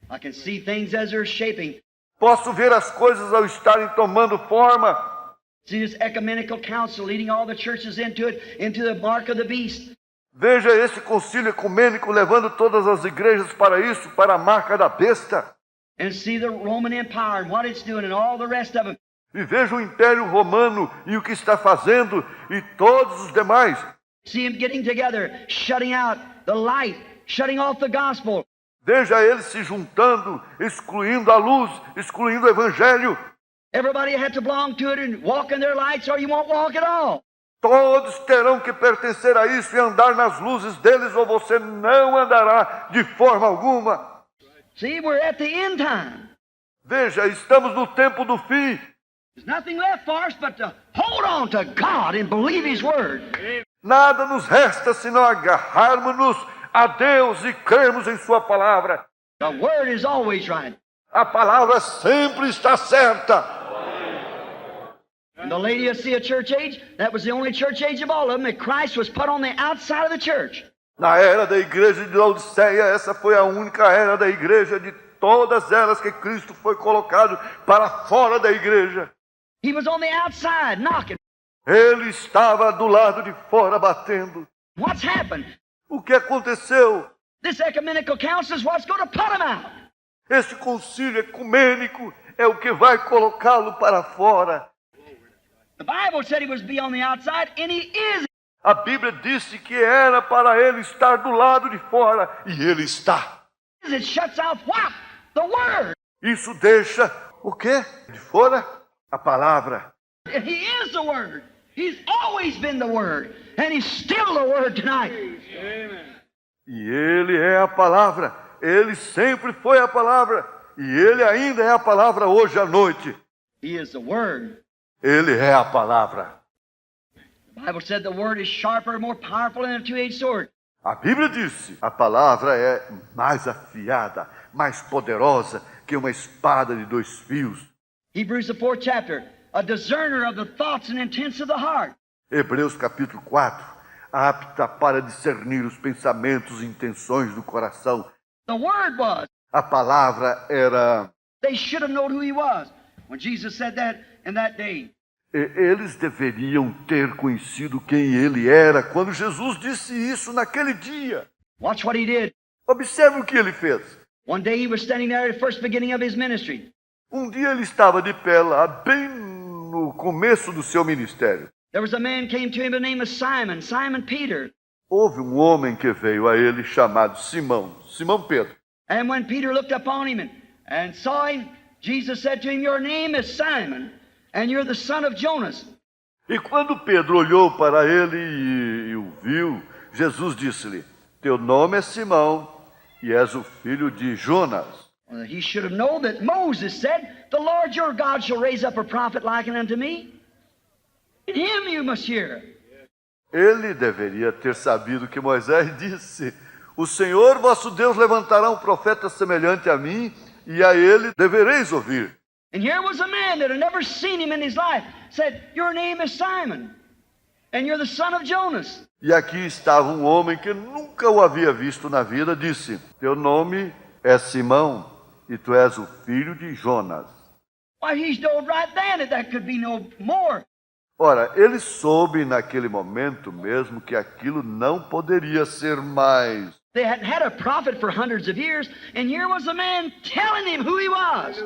I can see things as they're shaping. Posso ver as coisas ao estarem tomando forma. See this ecumenical council leading all the churches into the mark of the beast. Veja esse concílio ecumênico levando todas as igrejas para isso, para a marca da besta. And see the Roman Empire and what it's doing and all the rest of them. E veja o Império Romano e o que está fazendo e todos os demais. See them getting together, shutting out the light, shutting off the gospel. Veja eles se juntando, excluindo a luz, excluindo o evangelho. Everybody had to belong to it and walk in their lights or you won't walk at all. Todos terão que pertencer a isso e andar nas luzes deles, ou você não andará de forma alguma. See, we're at the end time. Veja, estamos no tempo do fim. There's nothing left for us but to hold on to God and believe His Word. Nada nos resta senão agarrarmos-nos a Deus e crermos em Sua palavra. The Word is always right. A palavra sempre está certa. In the Laodicea church age, that was the only church age of all of them that Christ was put on the outside of the church. Na era da igreja de Laodiceia, essa foi a única era da igreja de todas elas que Cristo foi colocado para fora da igreja. He was on the outside knocking. Ele estava do lado de fora batendo. What's happened? O que aconteceu? This ecumenical council is what's going to put him out. Esse concílio ecumênico é o que vai colocá-lo para fora. The Bible said he was be on the outside, and he is. A Bíblia disse que era para ele estar do lado de fora, e ele está. It shuts off what? The Word. Isso deixa o quê? De fora? A palavra. And he is the Word. He's always been the Word, and he's still the Word tonight. E ele é a palavra. Ele sempre foi a palavra. E ele ainda é a palavra hoje à noite. He is the Word. Ele é a palavra. The Bible said the Word is sharper, more powerful than a two-edged sword. A Bíblia disse, a palavra é mais afiada, mais poderosa que uma espada de 2 fios. Hebrews, the 4th chapter, a discerner of the thoughts and intents of the heart. Hebreus capítulo 4, apta para discernir os pensamentos e intenções do coração. The Word was. A palavra era... They should have known who He was when Jesus said that in that day. Eles deveriam ter conhecido quem ele era quando Jesus disse isso naquele dia. Watch what He did. Observe o que ele fez. One day He was standing there at the first beginning of His ministry. Um dia ele estava de pé lá, bem no começo do seu ministério. There was a man came to him by the name of Simon, Simon Peter. Houve um homem que veio a ele chamado Simão, Simão Pedro. And when Peter looked upon him and saw him, Jesus said to him, "Your name is Simon, and you're the son of Jonas." E quando Pedro olhou para ele e o viu, Jesus disse-lhe, teu nome é Simão e és o filho de Jonas. Well, he should have known that Moses said, "The Lord your God shall raise up a prophet like unto me. In him you must hear." Ele deveria ter sabido que Moisés disse, o Senhor vosso Deus levantará um profeta semelhante a mim, e a ele devereis ouvir. And here was a man that had never seen him in his life, said, "Your name is Simon, and you're the son of Jonas." E aqui estava um homem que nunca o havia visto na vida, disse, teu nome é Simão, e tu és o filho de Jonas. Why, he knowed right then that that could be no more. Ora, ele soube naquele momento mesmo que aquilo não poderia ser mais. They hadn't had a prophet for hundreds of years, and here was a man telling him who he was.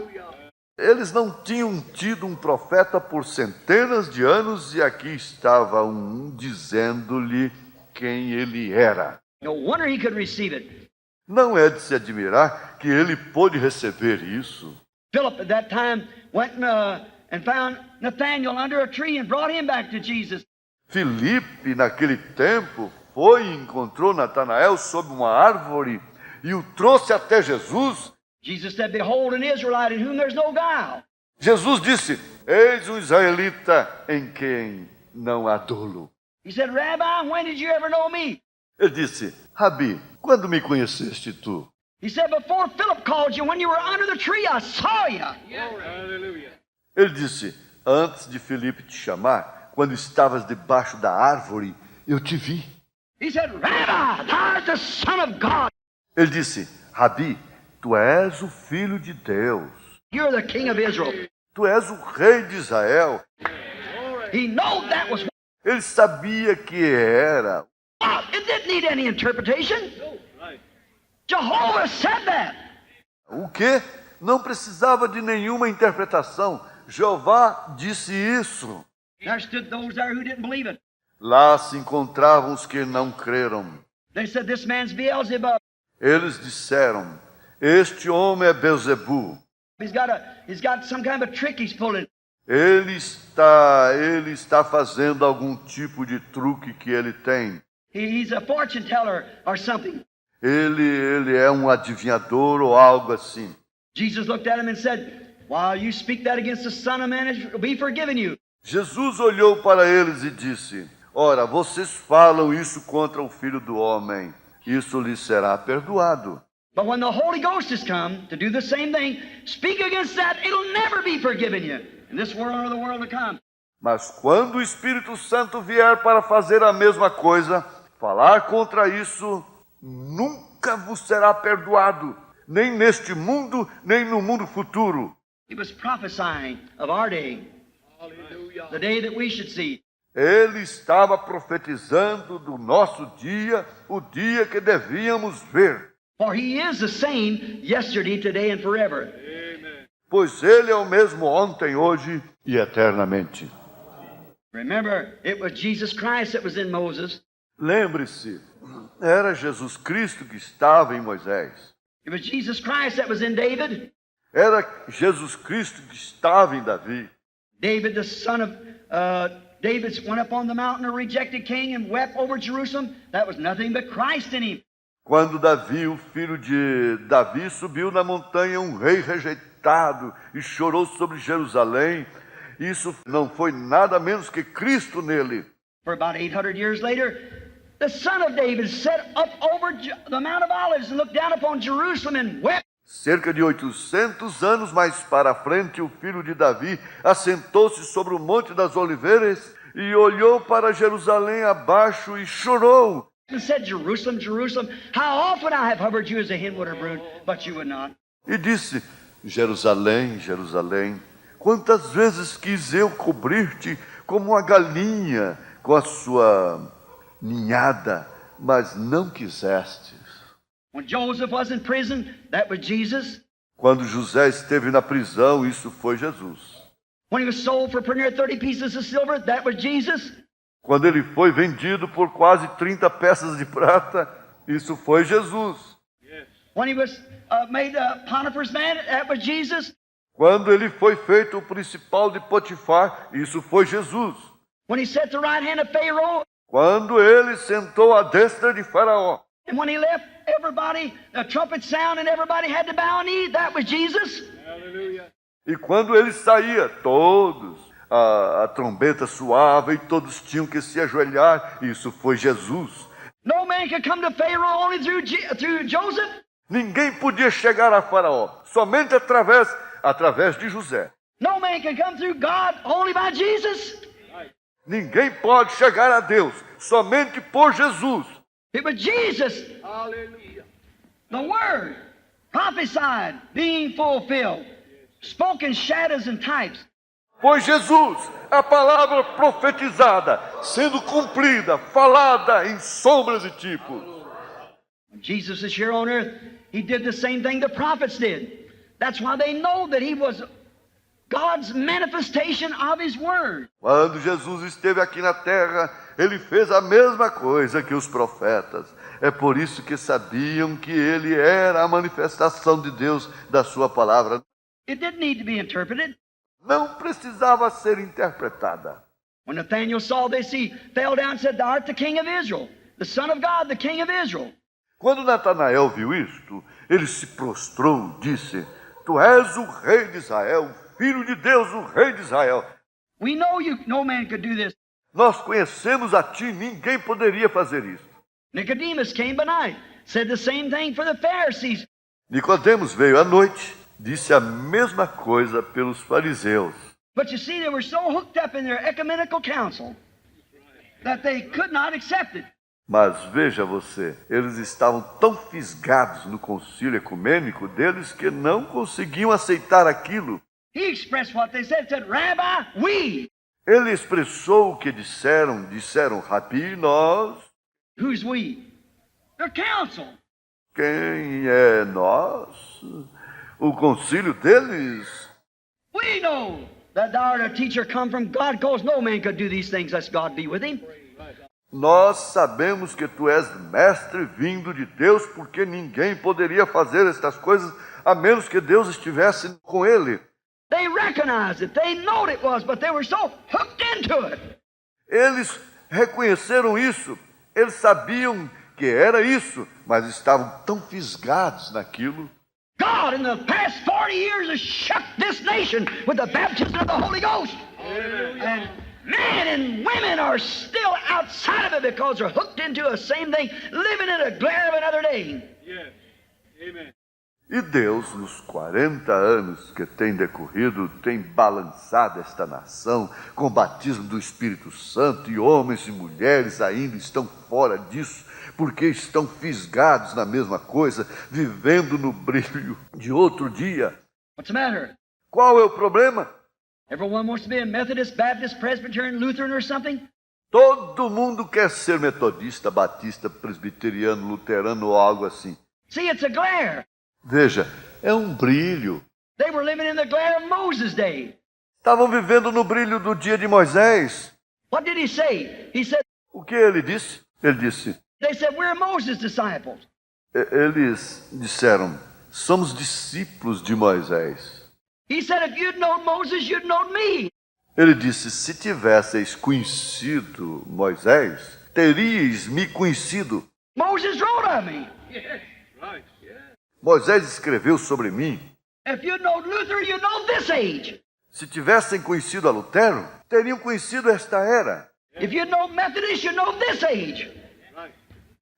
Eles não tinham tido um profeta por centenas de anos e aqui estava um dizendo-lhe quem ele era. No wonder he could receive it. Não é de se admirar que ele pôde receber isso. Philip at that time went and found Nathanael under a tree and brought him back to Jesus. Filipe, naquele tempo, foi e encontrou Natanael sob uma árvore e o trouxe até Jesus. Jesus said, "Behold an Israelite in whom there's no guile." Jesus disse, eis um israelita em quem não há dolo. He said, "Rabbi, when did you ever know me?" Ele disse, Rabi, quando me conheceste tu? He said, "Before Philip called you, when you were under the tree, I saw you." Ele disse, antes de Filipe te chamar, quando estavas debaixo da árvore, eu te vi. He said, "Rabbi, thou art the Son of God. Ele disse, Rabi, tu és o Filho de Deus. You're the King of Israel." Tu és o Rei de Israel. He knew that was. Ele sabia que era It didn't need any interpretation. Jehovah said that. O quê? Não precisava de nenhuma interpretação. Jeová disse isso. There stood those there who didn't believe it. Lá se encontravam os que não creram. They said, this man's Beelzebub. Eles disseram, este homem é Beelzebu. He's got some kind of a trick he's pulling. Ele está fazendo algum tipo de truque que ele tem. He's a fortune teller or something. Ele é um adivinhador ou algo assim. Jesus looked at him and said, while you speak that against the Son of Man, it will be forgiven you. Jesus olhou para eles e disse, ora, vocês falam isso contra o Filho do Homem. Isso lhe será perdoado. But when the Holy Ghost has come to do the same thing, speak against that, it'll never be forgiven you. In this world or the world to come. Mas quando o Espírito Santo vier para fazer a mesma coisa, falar contra isso, nunca vos será perdoado, nem neste mundo, nem no mundo futuro. He was prophesying of our day, the day that we should see. Ele estava profetizando do nosso dia, o dia que devíamos ver. For he is the same yesterday, today, and forever. Pois ele é o mesmo ontem, hoje e eternamente. Remember, it was Jesus Christ that was in Moses. Lembre-se, era Jesus Cristo que estava em Moisés. It was Jesus Christ that was in David. Era Jesus Cristo que estava em Davi. David, the son of David, went up on the mountain, a rejected king, and wept over Jerusalem. That was nothing but Christ in him. Quando Davi, o filho de Davi, subiu na montanha, um rei rejeitado, e chorou sobre Jerusalém, isso não foi nada menos que Cristo nele. For about 800 years later, the son of David sat up over the Mount of Olives and looked down upon Jerusalem and wept. Cerca de 800 anos mais para frente, o filho de Davi assentou-se sobre o Monte das Oliveiras e olhou para Jerusalém abaixo e chorou. And said, Jerusalem, Jerusalem, how often I have hovered you as a hen would her brood, but you would not. E disse, Jerusalém, Jerusalém, quantas vezes quis eu cobrir-te como uma galinha com a sua ninhada, mas não quisestes. When Joseph was in prison, that was Jesus. Quando José esteve na prisão, isso foi Jesus. When he was sold for pretty near 30 pieces of silver, that was Jesus. Quando ele foi vendido por quase 30 peças de prata, isso foi Jesus. When he was made Potiphar's man, that was Jesus. Quando ele foi feito o principal de Potifar, isso foi Jesus. When he sat at the right hand of Pharaoh, Quando ele sentou à destra de Faraó. and when he left everybody, the trumpet sound and everybody had to bow a knee, that was Jesus. E quando ele saía, todos, a trombeta soava e todos tinham que se ajoelhar. Isso foi Jesus. No man could come to Pharaoh only through Joseph. Ninguém podia chegar a Faraó, somente através de José. No man can come through God only by Jesus. Ninguém pode chegar a Deus, somente por Jesus. It was Jesus. The Word, prophesied, being fulfilled, spoken shadows and types. Foi Jesus, a palavra profetizada, sendo cumprida, falada em sombras e tipos. When Jesus is here on earth, he did the same thing the prophets did. That's why they know that he was God's manifestation of his word. Quando Jesus esteve aqui na terra, ele fez a mesma coisa que os profetas. É por isso que sabiam que ele era a manifestação de Deus da sua palavra. It didn't need to be interpreted. Não precisava ser interpretada. When Nathanael saw this, he fell down and said, Thou art the king of Israel, the Son of God, the King of Israel. Quando Natanael viu isto, ele se prostrou e disse, Tu és o rei de Israel, o filho de Deus, o rei de Israel. We know you, no man could do this. Nós conhecemos a ti, ninguém poderia fazer isso. Nicodemus came by night, said the same thing for the Pharisees. Nicodemos veio à noite, disse a mesma coisa pelos fariseus. But you see, they were so hooked up in their ecumenical council that they could not accept it. Mas veja você, eles estavam tão fisgados no concílio ecumênico deles que não conseguiam aceitar aquilo. He expressed what they said, Rabbi, we. Ele expressou o que disseram, Rabi, nós. Who's we? The council. Quem é nós? O concílio deles? We know that thou art a teacher come from God, because no man could do these things unless God be with him. Nós sabemos que tu és mestre vindo de Deus, porque ninguém poderia fazer estas coisas a menos que Deus estivesse com ele. They recognized it. They knowed it was, but they were so hooked into it. Eles reconheceram isso, eles sabiam que era isso, mas estavam tão fisgados naquilo. God, in the past 40 years, has shook this nation with the baptism of the Holy Ghost. And men and women are still outside of it because they're hooked into the same thing, living in a glare of another day. Yes. Amen. E Deus, nos 40 anos que tem decorrido, tem balançado esta nação com o batismo do Espírito Santo, e homens e mulheres ainda estão fora disso, porque estão fisgados na mesma coisa, vivendo no brilho de outro dia. What's the matter? Qual é o problema? Everyone wants to be a Methodist, Baptist, Presbyterian, Lutheran or something? Todo mundo quer ser metodista, batista, presbiteriano, luterano ou algo assim. See, it's a glare. Veja, é um brilho. They were living in the glare of Moses' day. Estavam vivendo no brilho do dia de Moisés. What did he say? He said, O que ele disse? Ele disse, they said, we're Moses' disciples. eles disseram, somos discípulos de Moisés. He said, if you'd known Moses, you'd known me. Ele disse, se tivesseis conhecido Moisés, teríeis me conhecido. Moses wrote of me. Right. Yeah. Moisés escreveu sobre mim. If you'd known Luther, you'd known this age. Se tivessem conhecido a Lutero, teriam conhecido esta era. If you'd known Methodist, you'd known this age. Right.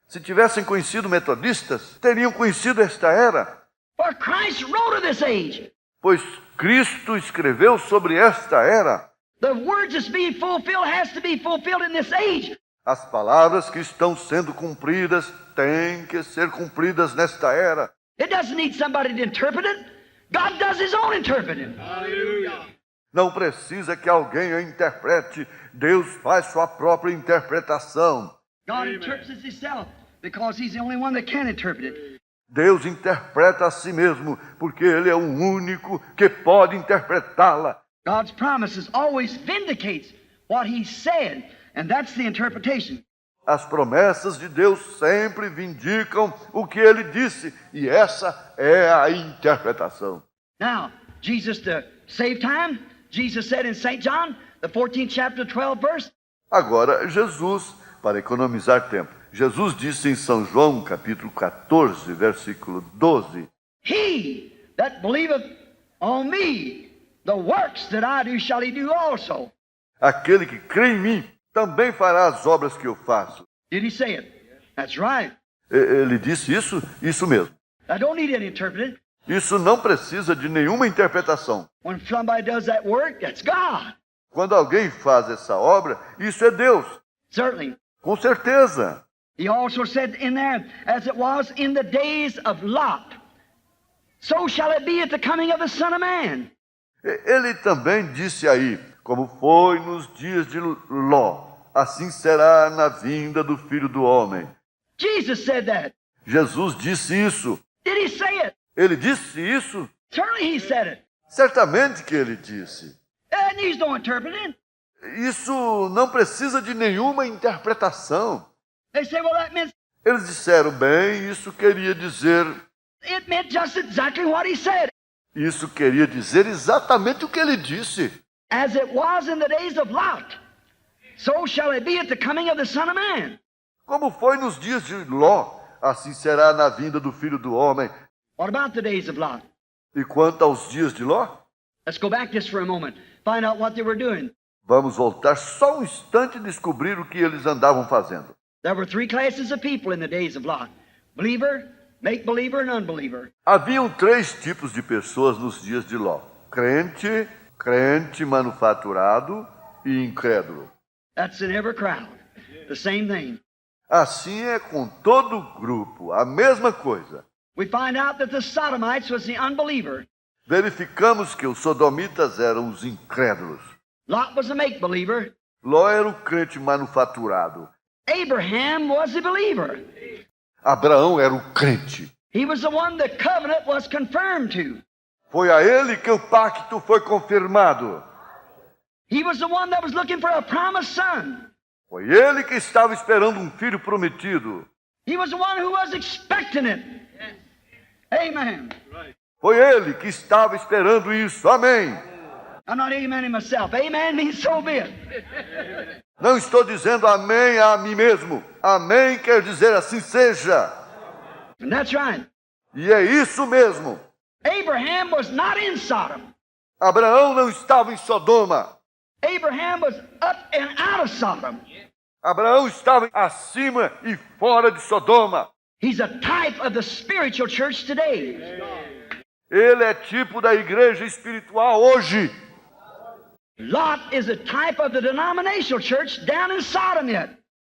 Se tivessem conhecido metodistas, teriam conhecido esta era. For Christ wrote of this age. Pois Cristo escreveu sobre esta era. The words that's being fulfilled has to be fulfilled in this age. As palavras que estão sendo cumpridas têm que ser cumpridas nesta era. It doesn't need somebody to interpret it. God does his own interpreting. Hallelujah. Não precisa que alguém a interprete. Deus faz sua própria interpretação. God interprets himself because he's the only one that can interpret it. Deus interpreta a si mesmo, porque Ele é o único que pode interpretá-la. God's promises always vindicates what he said, and that's the interpretation. As promessas de Deus sempre vindicam o que Ele disse, e essa é a interpretação. Now, Jesus, to save time, Jesus said in St. John, the 14th chapter, 12th verse, Agora, Jesus, para economizar tempo, Jesus disse em São João, capítulo 14, versículo 12, he that believeth on me, the works that I do shall he do also. aquele que crê em mim também fará as obras que eu faço. Did he say it? That's right. Ele disse isso? Isso mesmo. I don't need any interpreting. Isso não precisa de nenhuma interpretação. When somebody does that work, that's God. Quando alguém faz essa obra, isso é Deus. Certainly. Com certeza. He also said in there, as it was in the days of Lot, so shall it be at the coming of the Son of Man. Ele também disse aí, como foi nos dias de Ló, assim será na vinda do Filho do Homem. Jesus said that. Jesus disse isso. Did he say it? Ele disse isso? Certainly he said it. Certamente que ele disse. It needs no interpreting. Isso não precisa de nenhuma interpretação. They say, well, that meant, Eles disseram, bem, isso queria dizer... it meant just exactly what he said. Isso queria dizer exatamente o que ele disse. As it was in the days of Lot, so shall it be at the coming of the Son of Man. Como foi nos dias de Ló, assim será na vinda do Filho do Homem. What about the days of Lot? E quanto aos dias de Ló? Let's go back just for a moment. Find out what they were doing. Vamos voltar só um instante e descobrir o que eles andavam fazendo. There were three classes of people in the days of Lot. Believer, make-believer, and unbeliever. Haviam três tipos de pessoas nos dias de Ló. Crente, crente manufaturado e incrédulo. That's in every crowd. The same thing. Assim é com todo o grupo, a mesma coisa. We find out that the Sodomites was the unbeliever. Verificamos que os sodomitas eram os incrédulos. Lot was a make-believer. Ló era o crente manufaturado. Abraham was a believer. Abraão era o crente. He was the one the covenant was confirmed to. Foi a ele que o pacto foi confirmado. He was the one that was looking for a promised son. Foi ele que estava esperando um filho prometido. He was the one who was expecting it. Amen. Foi ele que estava esperando isso. Amém. I'm not amening myself. Amen means so be it. Não estou dizendo amém a mim mesmo. Amém quer dizer assim seja. And that's right. E é isso mesmo. Abraham was not in Sodom. Abraão não estava em Sodoma. Abraham was up and out of Sodom. Abraão estava acima e fora de Sodoma. He's a type of the spiritual church today. Ele é tipo da igreja espiritual hoje. Lot is a type of the denominational church down in Sodom yet.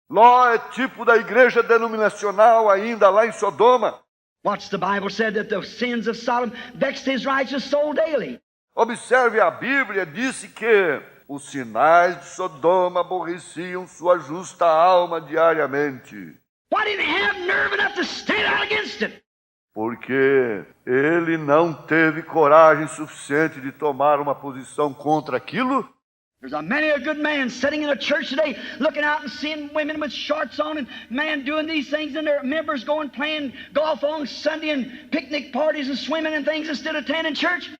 Ló é tipo da igreja denominacional ainda lá em Sodoma. What's the Bible said that the sins of Sodom vexed his righteous soul daily? Observe, a Bíblia disse que os sinais de Sodoma aborreciam sua justa alma diariamente. Why didn't he have nerve enough to stand out against it? Porque ele não teve coragem suficiente de tomar uma posição contra aquilo. There's many a good man sitting in a church today looking out and seeing women with shorts on and man doing these things and their members going playing golf on Sunday and picnic parties and swimming and things instead of attending church.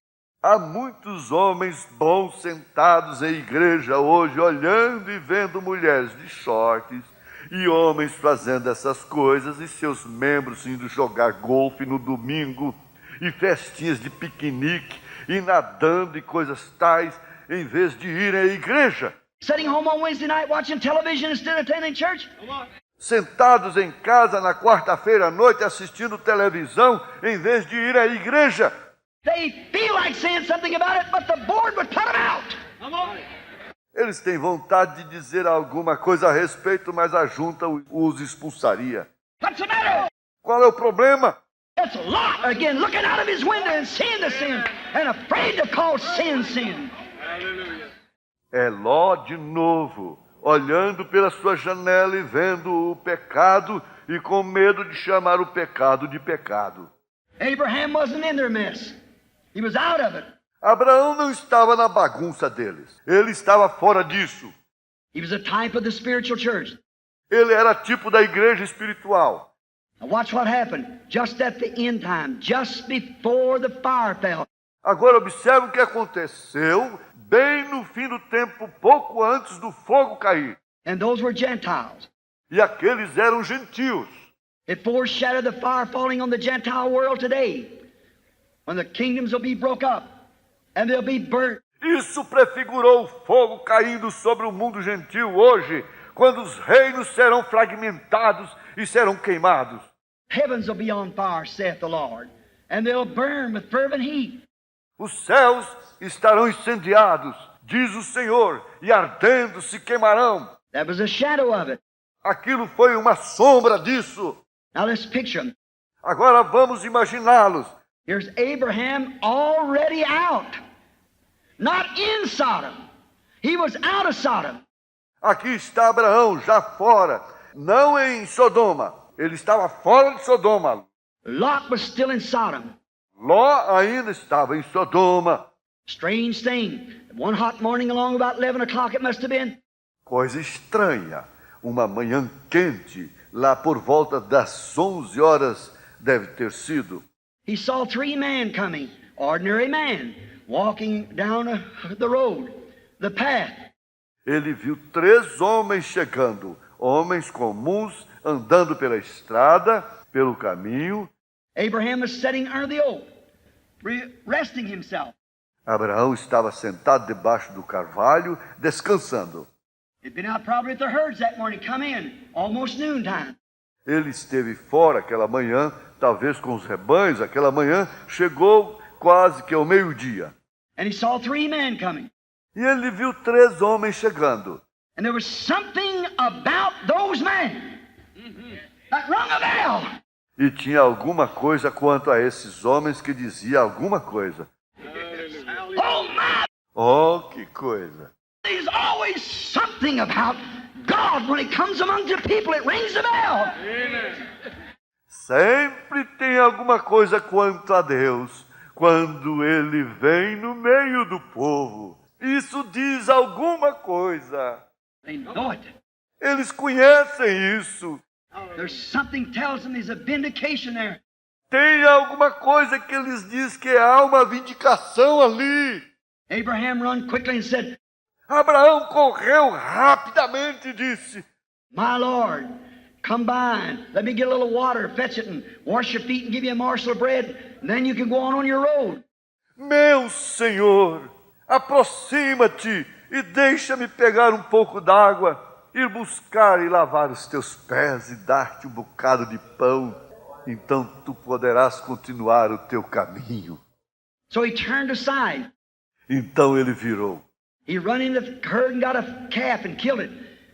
Há muitos homens bons sentados em igreja hoje olhando e vendo mulheres de shorts e homens fazendo essas coisas e seus membros indo jogar golfe no domingo e festinhas de piquenique e nadando e coisas tais, em vez de irem à igreja. Sitting home on Wednesday night watching television instead of attending church. Sentados em casa na quarta-feira à noite assistindo televisão, em vez de ir à igreja. They feel like saying something about it, but the board would put them out. Eles têm vontade de dizer alguma coisa a respeito, mas a junta os expulsaria. What's the matter? Qual é o problema? It's Lot again, looking out of his window and seeing the sin and afraid to call sin sin. É Ló de novo, olhando pela sua janela e vendo o pecado e com medo de chamar o pecado de pecado. Abraham wasn't in their mess. He was out of it. Abraão não estava na bagunça deles. Ele estava fora disso. He was a type of the spiritual church. Ele era tipo da igreja espiritual. Now watch what happened just at the end time, just before the fire fell. Agora observe o que aconteceu bem no fim do tempo, pouco antes do fogo cair. And those were Gentiles. E aqueles eram gentios. It foreshadowed the fire falling on the Gentile world today, when the kingdoms will be broke up and they'll be burnt. Isso prefigurou o fogo caindo sobre o mundo gentil hoje, quando os reinos serão fragmentados e serão queimados. Heavens will be on fire, saith the Lord, and they'll burn with fervent heat. Os céus estarão incendiados, diz o Senhor, e ardendo se queimarão. That was a shadow of it. Aquilo foi uma sombra disso. Now let's picture them. Agora vamos imaginá-los. Here's Abraham already out. Not in Sodom. He was out of Sodom. Aqui está Abraão, já fora, não em Sodoma. Ele estava fora de Sodoma. Lot was still in Sodom. Ló ainda estava em Sodoma. Strange thing. One hot morning along about 11 o'clock it must have been. Coisa estranha. Uma manhã quente, lá por volta das 11 horas, deve ter sido. He saw 3 men coming, ordinary men, walking down the road, the path. Ele viu 3 homens chegando, homens comuns, andando pela estrada, pelo caminho. Abraham was sitting under the oak, resting himself. Abraão estava sentado debaixo do carvalho, descansando. He'd been out probably with the herds that morning, come in, almost noontime. Ele esteve fora aquela manhã, talvez com os rebanhos, aquela manhã chegou quase que ao meio-dia. And he saw 3 men coming. E ele viu 3 homens chegando. And there was something about those men that rung a bell. E tinha alguma coisa quanto a esses homens que dizia alguma coisa. Oh my! Oh, que coisa! There's always something about God, when He comes among the people, it rings the bell. Amen. Sempre tem alguma coisa quanto a Deus quando Ele vem no meio do povo. Isso diz alguma coisa. They know it. Eles conhecem isso. There's something tells them there's a vindication there. Tem alguma coisa que eles diz que há uma vindicação ali. Abraham run quickly and said, Abraão correu rapidamente e disse: My Lord, come by and let me get a little water, fetch it and wash your feet and give you a morsel of bread, and then you can go on your road. Meu Senhor, aproxima-te e deixa-me pegar um pouco d'água, ir buscar e lavar os teus pés e dar-te um bocado de pão. Então tu poderás continuar o teu caminho. So he turned aside. Então ele virou. He run in the herd and got a calf and killed it.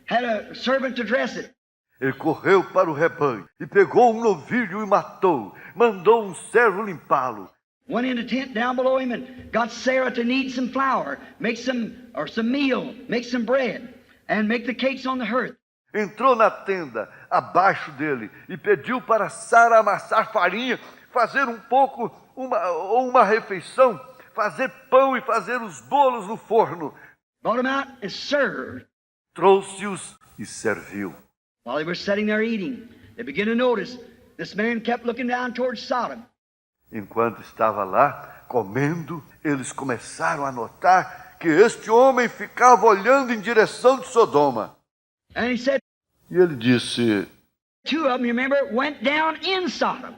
Had a servant to dress it. Ele correu para o rebanho e pegou um novilho e matou. Mandou um servo limpá-lo. Went in the tent down below him and got Sarah to knead some flour, make some meal, make some bread, and make the cakes on the hearth. Entrou na tenda abaixo dele e pediu para Sara amassar farinha, fazer um pouco, uma refeição, fazer pão e fazer os bolos no forno. Brought him out and served. Trouxe-os e serviu. While they were sitting there eating, they began to notice this man kept looking down towards Sodom. Enquanto estava lá comendo, eles começaram a notar que este homem ficava olhando em direção de Sodoma. And he said, E ele disse: two of them, you remember, went down in Sodom.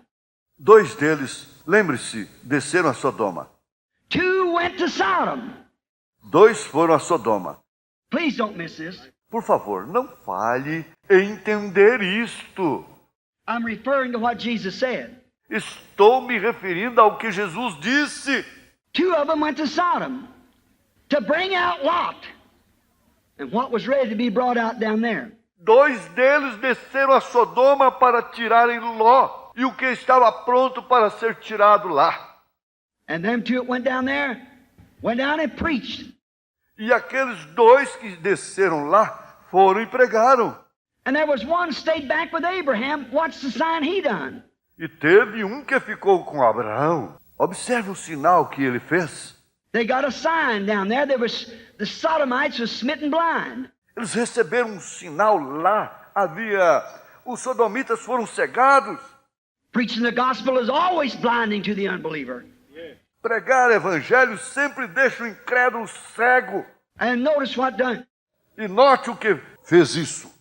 Dois deles, lembre-se, desceram a Sodoma. Two went to Sodom. Dois foram a Sodoma. Please don't miss this. Por favor, não falhe em entender isto. I'm referring to what Jesus said. Estou me referindo ao que Jesus disse. Two of them went to Sodom to bring out Lot and what was ready to be brought out down there. Dois deles desceram a Sodoma para tirarem Ló e o que estava pronto para ser tirado lá. And them two that went down there went down and preached. E aqueles dois que desceram lá foram e pregaram. And there was one stayed back with Abraham. What's the sign he done? E teve um que ficou com Abraão. Observe o sinal que ele fez. They got a sign down there. The Sodomites was smitten blind. Eles receberam um sinal lá. Os sodomitas foram cegados. Preaching the gospel is always blinding to the unbeliever. Pregar evangelho sempre deixa o incrédulo cego. And notice what done. E note o que fez isso.